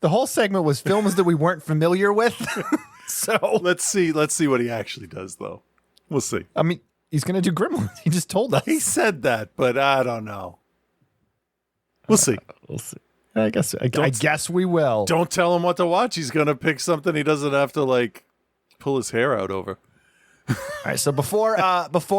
the whole segment was films that we weren't familiar with. So let's see what he actually does, though. We'll see. I mean, he's going to do Gremlins. He just told us. He said that, but I don't know. We'll see. We'll see. I guess we will. Don't tell him what to watch. He's going to pick something he doesn't have to, like, pull his hair out over. All right, so before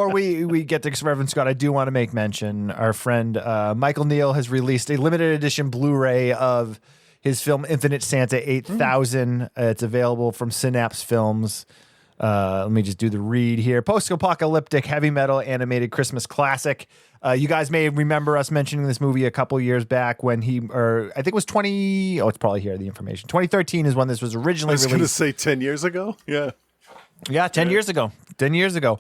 we get to Reverend Scott, I do want to make mention our friend Michael Neal has released a limited edition Blu-ray of his film Infinite Santa 8000. It's available from Synapse Films. Let me just do the read here. Post-apocalyptic heavy metal animated Christmas classic. You guys may remember us mentioning this movie a couple years back when I think it was it's probably here, the information. 2013 is when this was originally released. I was going to say 10 years ago. Yeah. Yeah, 10 years ago. 10 years ago.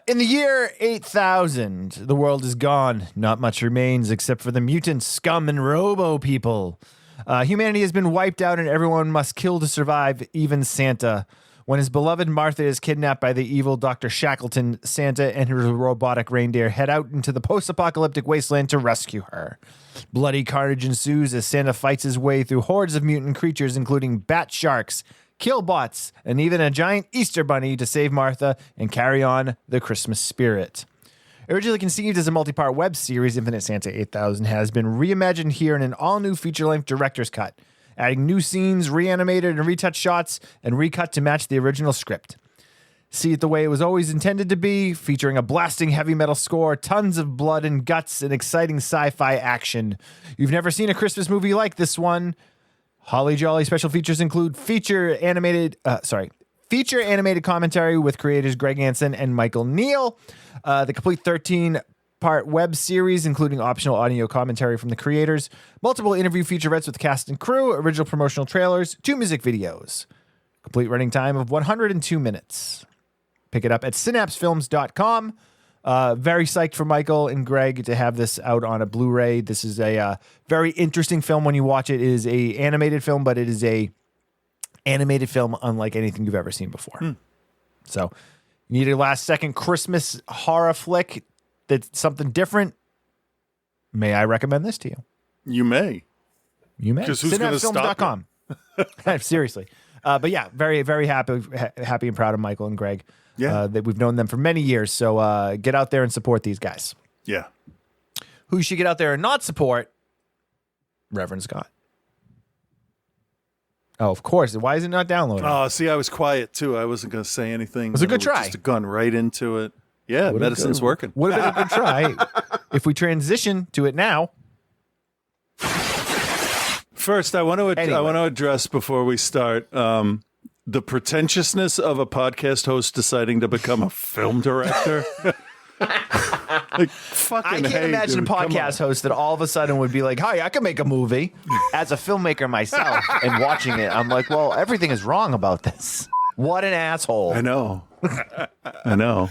In the year 8000, the world is gone. Not much remains except for the mutants, scum, and robo people. Humanity has been wiped out and everyone must kill to survive, even Santa. When his beloved Martha is kidnapped by the evil Dr. Shackleton, Santa and his robotic reindeer head out into the post-apocalyptic wasteland to rescue her. Bloody carnage ensues as Santa fights his way through hordes of mutant creatures, including bat sharks, killbots, and even a giant Easter bunny to save Martha and carry on the Christmas spirit. Originally conceived as a multi-part web series, Infinite Santa 8000 has been reimagined here in an all-new feature-length director's cut, adding new scenes, reanimated and retouched shots, and recut to match the original script. See it the way it was always intended to be, featuring a blasting heavy metal score, tons of blood and guts, and exciting sci-fi action. You've never seen a Christmas movie like this one. Holly Jolly special features include feature animated commentary with creators Greg Anson and Michael Neal, the complete 13-part web series, including optional audio commentary from the creators, multiple interview featurettes with the cast and crew, original promotional trailers, 2 music videos. Complete running time of 102 minutes. Pick it up at synapsefilms.com. Very psyched for Michael and Greg to have this out on a Blu-ray. This is a very interesting film when you watch it. It is a animated film, but it is a animated film unlike anything you've ever seen before. So you need a last-second Christmas horror flick that's something different. May I recommend this to you? You may. You may. Because who's going to stop it? Seriously. But yeah, very, very happy and proud of Michael and Greg. Yeah. That we've known them for many years. So get out there and support these guys. Yeah. Who you should get out there and not support? Reverend Scott. Oh, of course. Why is it not downloading? Oh, see, I was quiet too. I wasn't going to say anything. It was a good try. Just gone right into it. Yeah, medicine's working. Would have been a good try if we transition to it now. First, I want to address before we start the pretentiousness of a podcast host deciding to become a film director. Like, fucking I can't imagine a podcast host that all of a sudden would be like, "Hi, I can make a movie." As a filmmaker myself and watching it, I'm like, "Well, everything is wrong about this." What an asshole! I know. I know.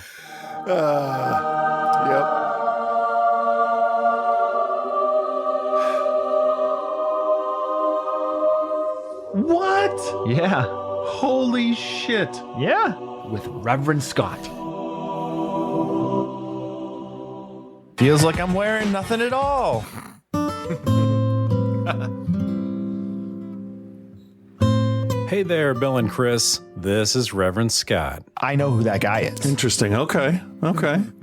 Yep. What? Yeah. Holy shit. Yeah. With Reverend Scott. Feels like I'm wearing nothing at all. Hey there, Bill and Chris. This is Reverend Scott. I know who that guy is. Interesting. Okay.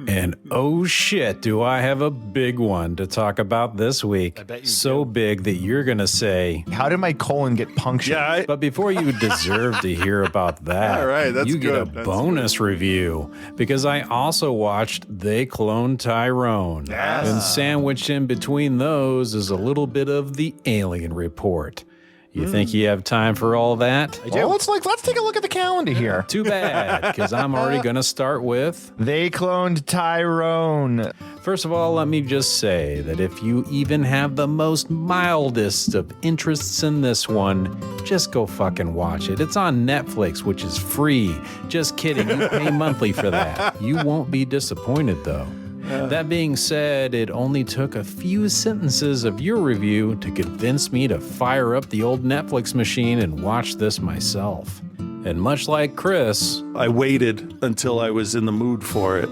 And oh shit, do I have a big one to talk about this week. I bet you so do. big that you're going to say, How did my colon get punctured? Yeah. but before you deserve to hear about that, All right, that's you get good. a That's bonus review because I also watched They Cloned Tyrone. Yes. And sandwiched in between those is a little bit of the Alien Report. You think you have time for all that? Well, let's take a look at the calendar here. Too bad, because I'm already going to start with... They cloned Tyrone. First of all, let me just say that if you even have the most mildest of interests in this one, just go fucking watch it. It's on Netflix, which is free. Just kidding, you pay monthly for that. You won't be disappointed, though. That being said, it only took a few sentences of your review to convince me to fire up the old Netflix machine and watch this myself. And much like Chris, I waited until I was in the mood for it,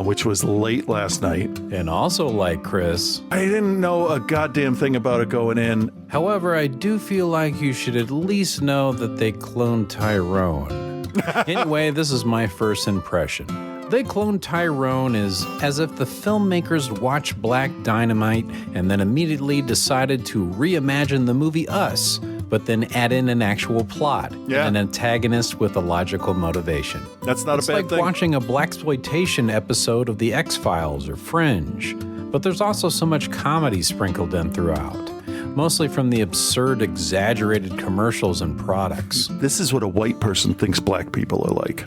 which was late last night. and also like Chris, I didn't know a goddamn thing about it going in. however, I do feel like you should at least know that they cloned Tyrone. Anyway, this is my first impression. They Cloned Tyrone is as if the filmmakers watched Black Dynamite and then immediately decided to reimagine the movie Us, but then add in an actual plot Yeah. and an antagonist with a logical motivation. That's not It's a bad like thing. watching a blaxploitation episode of The X-Files or Fringe, but there's also so much comedy sprinkled in throughout, mostly from the absurd, exaggerated commercials and products. This is what a white person thinks black people are like.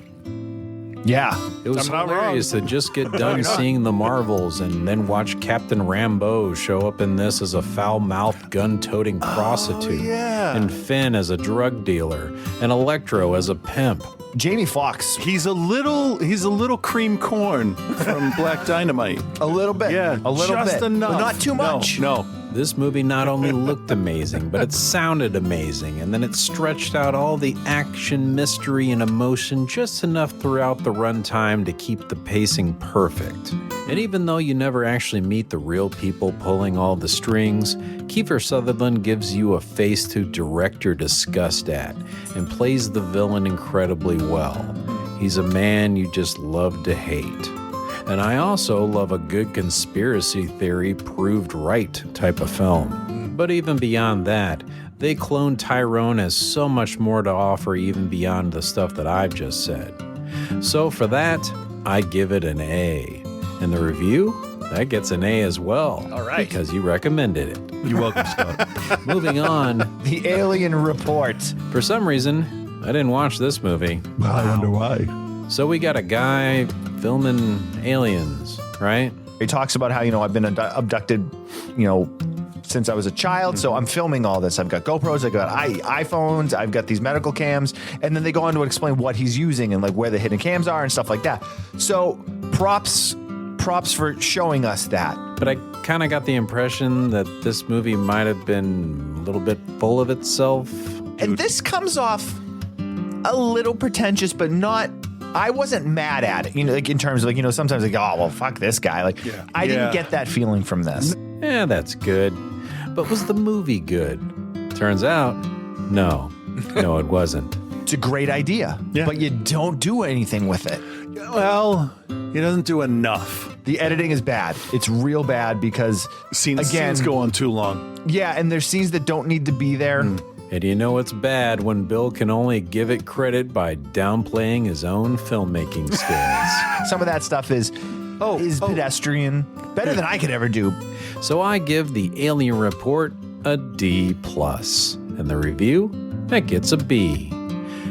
Yeah. It was I'm not hilarious to just get done seeing the Marvels and then watch Captain Rambeau show up in this as a foul-mouthed, gun-toting prostitute, yeah. and Finn as a drug dealer, and Electro as a pimp. Jamie Foxx. He's a little cream corn from Black Dynamite. A little bit. Yeah, a little just bit. enough. But not too much. No. This movie not only looked amazing, but it sounded amazing, and then it stretched out all the action, mystery, and emotion just enough throughout the runtime to keep the pacing perfect. And even though you never actually meet the real people pulling all the strings, Kiefer Sutherland gives you a face to direct your disgust at, and plays the villain incredibly well. He's a man you just love to hate. And I also love a good conspiracy theory proved right type of film. But even beyond that, they clone Tyrone has so much more to offer even beyond the stuff that I've just said. So for that, I give it an A. And the review, that gets an A as well. All right. Because you recommended it. You're welcome, Scott. Moving on. The Alien Report. For some reason, I didn't watch this movie. I wonder why. So we got a guy filming aliens, right? He talks about how, I've been abducted, since I was a child. So I'm filming all this. I've got GoPros, I've got iPhones, I've got these medical cams. And then they go on to explain what he's using and like where the hidden cams are and stuff like that. So props for showing us that. But I kind of got the impression that this movie might have been a little bit full of itself. And this comes off a little pretentious, but not... I wasn't mad at it, like in terms of like, sometimes like, oh, well, fuck this guy. Like, I didn't get that feeling from this. Yeah, that's good. But was the movie good? Turns out, no. No, it wasn't. It's a great idea, but you don't do anything with it. Well, he doesn't do enough. The editing is bad. It's real bad because, scenes go on too long. Yeah, and there's scenes that don't need to be there. And you know it's bad when Bill can only give it credit by downplaying his own filmmaking skills. Some of that stuff is pedestrian. Better than I could ever do. So I give the Alien Report a D+. And the review, that gets a B.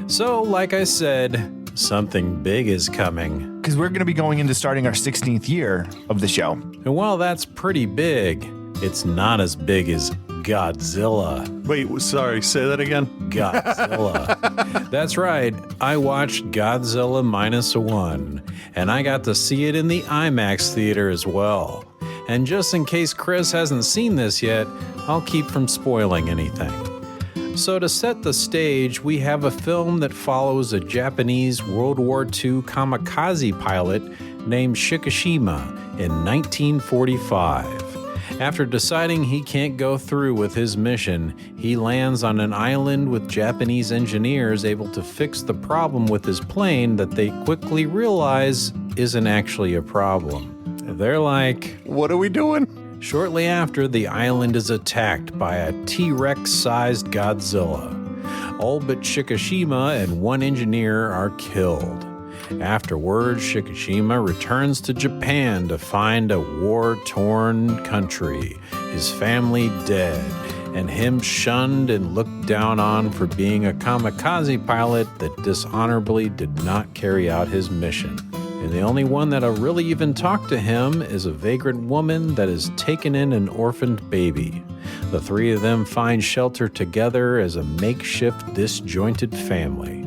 So, like I said, something big is coming. Because we're going to be going into starting our 16th year of the show. And while that's pretty big, it's not as big as Godzilla. Wait, sorry, say that again? Godzilla. That's right. I watched Godzilla -1, and I got to see it in the IMAX theater as well. And just in case Chris hasn't seen this yet, I'll keep from spoiling anything. So to set the stage, we have a film that follows a Japanese World War II kamikaze pilot named Shikishima in 1945. After deciding he can't go through with his mission, he lands on an island with Japanese engineers able to fix the problem with his plane that they quickly realize isn't actually a problem. They're like, what are we doing? Shortly after, the island is attacked by a T-Rex-sized Godzilla. All but Shikishima and one engineer are killed. Afterwards, Shikishima returns to Japan to find a war-torn country, his family dead, and him shunned and looked down on for being a kamikaze pilot that dishonorably did not carry out his mission. And the only one that'll really even talk to him is a vagrant woman that has taken in an orphaned baby. The three of them find shelter together as a makeshift disjointed family.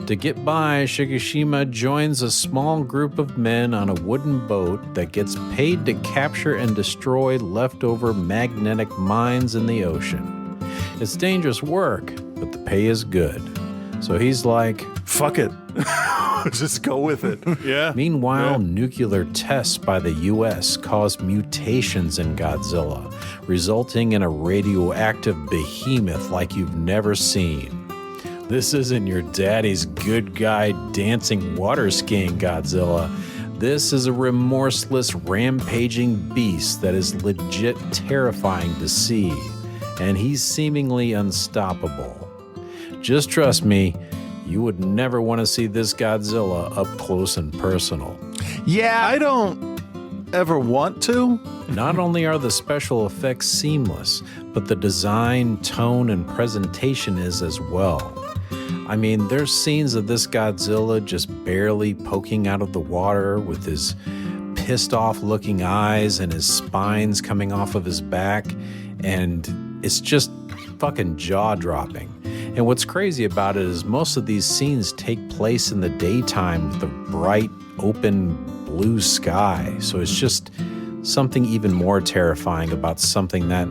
To get by, Shikishima joins a small group of men on a wooden boat that gets paid to capture and destroy leftover magnetic mines in the ocean. It's dangerous work, but the pay is good. So he's like, fuck it. Just go with it. Yeah. Meanwhile, nuclear tests by the U.S. cause mutations in Godzilla, resulting in a radioactive behemoth like you've never seen. This isn't your daddy's good guy dancing water skiing Godzilla. This is a remorseless, rampaging beast that is legit terrifying to see, and he's seemingly unstoppable. Just trust me, you would never want to see this Godzilla up close and personal. Yeah, I don't ever want to. Not only are the special effects seamless, but the design, tone, and presentation is as well. I mean, there's scenes of this Godzilla just barely poking out of the water with his pissed off looking eyes and his spines coming off of his back, and it's just fucking jaw-dropping. And what's crazy about it is most of these scenes take place in the daytime with a bright, open blue sky. So it's just something even more terrifying about something that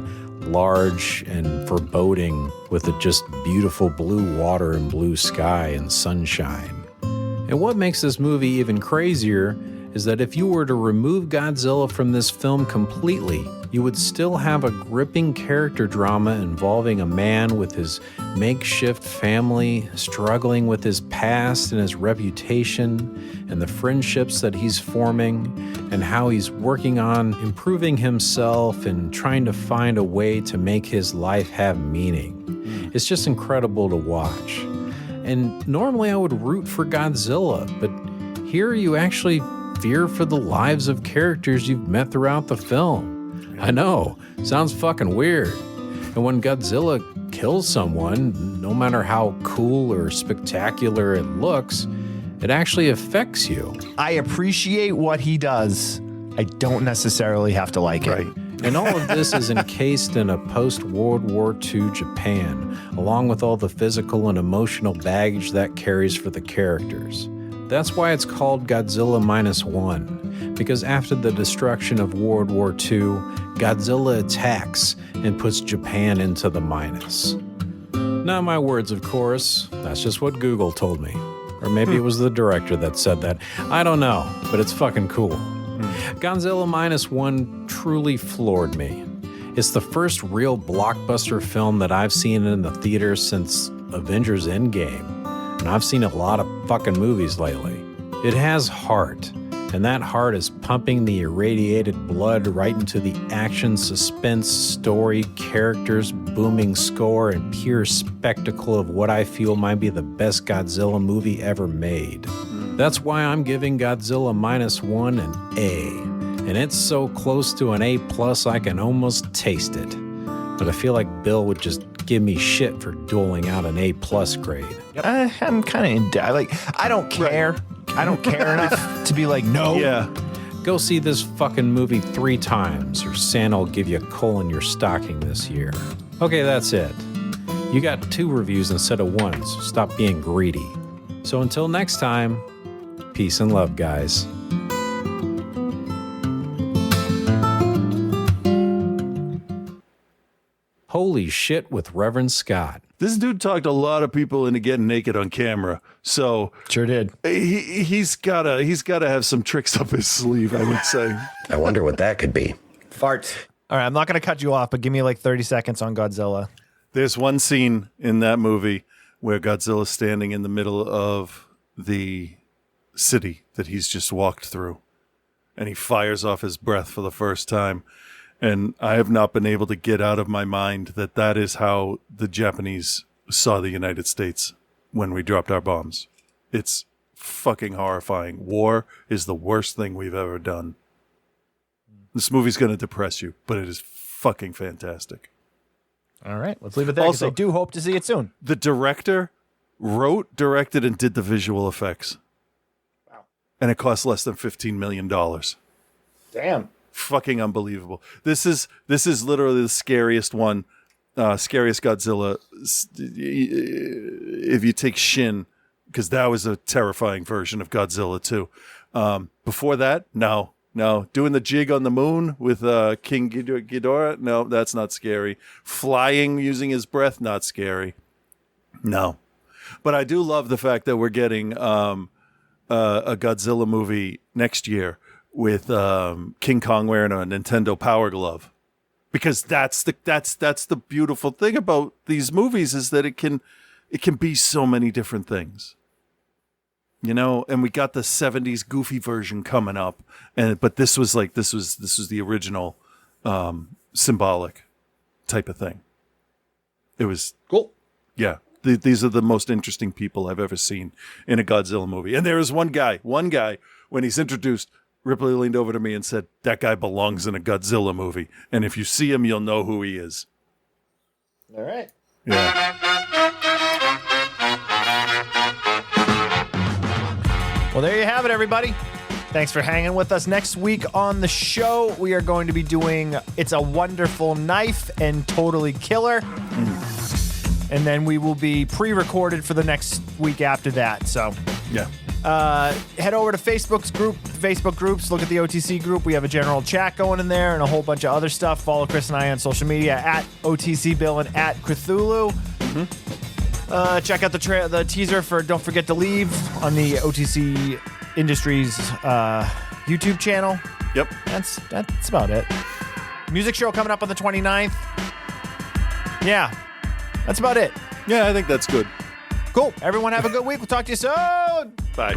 large and foreboding with a just beautiful blue water and blue sky and sunshine. And what makes this movie even crazier is that if you were to remove Godzilla from this film completely, you would still have a gripping character drama involving a man with his makeshift family, struggling with his past and his reputation, and the friendships that he's forming, and how he's working on improving himself and trying to find a way to make his life have meaning. It's just incredible to watch. And normally I would root for Godzilla, but here you actually fear for the lives of characters you've met throughout the film. I know, sounds fucking weird. And when Godzilla kills someone, no matter how cool or spectacular it looks, it actually affects you. I appreciate what he does. I don't necessarily have to like it. And all of this is encased in a post-World War II Japan, along with all the physical and emotional baggage that carries for the characters. That's why it's called Godzilla -1, because after the destruction of World War II, Godzilla attacks and puts Japan into the minus. Not my words, of course. That's just what Google told me. Or maybe it was the director that said that. I don't know, but it's fucking cool. Godzilla -1 truly floored me. It's the first real blockbuster film that I've seen in the theater since Avengers Endgame. And I've seen a lot of fucking movies lately. It has heart, and that heart is pumping the irradiated blood right into the action, suspense, story, characters, booming score, and pure spectacle of what I feel might be the best Godzilla movie ever made. That's why I'm giving Godzilla -1 an A, and it's so close to an A+ I can almost taste it. But I feel like Bill would just give me shit for doling out an A+ grade. I'm kind of in I don't care. I don't care enough to be like, no. Yeah. Go see this fucking movie 3 times, or Santa'll give you a coal in your stocking this year. Okay, that's it. You got 2 reviews instead of 1, so stop being greedy. So until next time, peace and love, guys. Holy shit with Reverend Scott. This dude talked a lot of people into getting naked on camera. So sure did. He's gotta have some tricks up his sleeve, I would say. I wonder what that could be. Farts. All right, I'm not going to cut you off, but give me like 30 seconds on Godzilla. There's one scene in that movie where Godzilla's standing in the middle of the city that he's just walked through, and he fires off his breath for the first time. And I have not been able to get out of my mind that that is how the Japanese saw the United States when we dropped our bombs. It's fucking horrifying. War is the worst thing we've ever done. This movie's going to depress you, but it is fucking fantastic. All right, let's leave it there, because I do hope to see it soon. The director wrote, directed, and did the visual effects. Wow. And it cost less than $15 million. Damn. Fucking unbelievable. This is literally the scariest one, scariest Godzilla. If you take Shin, because that was a terrifying version of Godzilla too. Before that, no. Doing the jig on the moon with King Ghidorah, no, that's not scary. Flying using his breath, not scary. No. But I do love the fact that we're getting a Godzilla movie next year with King Kong wearing a Nintendo Power Glove, because that's the beautiful thing about these movies, is that it can be so many different things, you know. And we got the 70s goofy version coming up, but this was the original symbolic type of thing. It was cool. Yeah, these are the most interesting people I've ever seen in a Godzilla movie. And there is one guy when he's introduced, Ripley leaned over to me and said, "That guy belongs in a Godzilla movie. And if you see him, you'll know who he is." All right. Yeah. Well, there you have it, everybody. Thanks for hanging with us. Next week on the show, we are going to be doing It's a Wonderful Knife and Totally Killer. And then we will be pre-recorded for the next week after that. So, yeah. Head over to Facebook groups. Look at the OTC group. We have a general chat going in there and a whole bunch of other stuff. Follow Chris and I on social media at OTC Bill and at Cthulhu. Check out the teaser for Don't Forget to Leave on the OTC Industries YouTube channel. Yep. That's about it. Music show coming up on the 29th. Yeah. That's about it. Yeah, I think that's good. Cool. Everyone have a good week. We'll talk to you soon. Bye.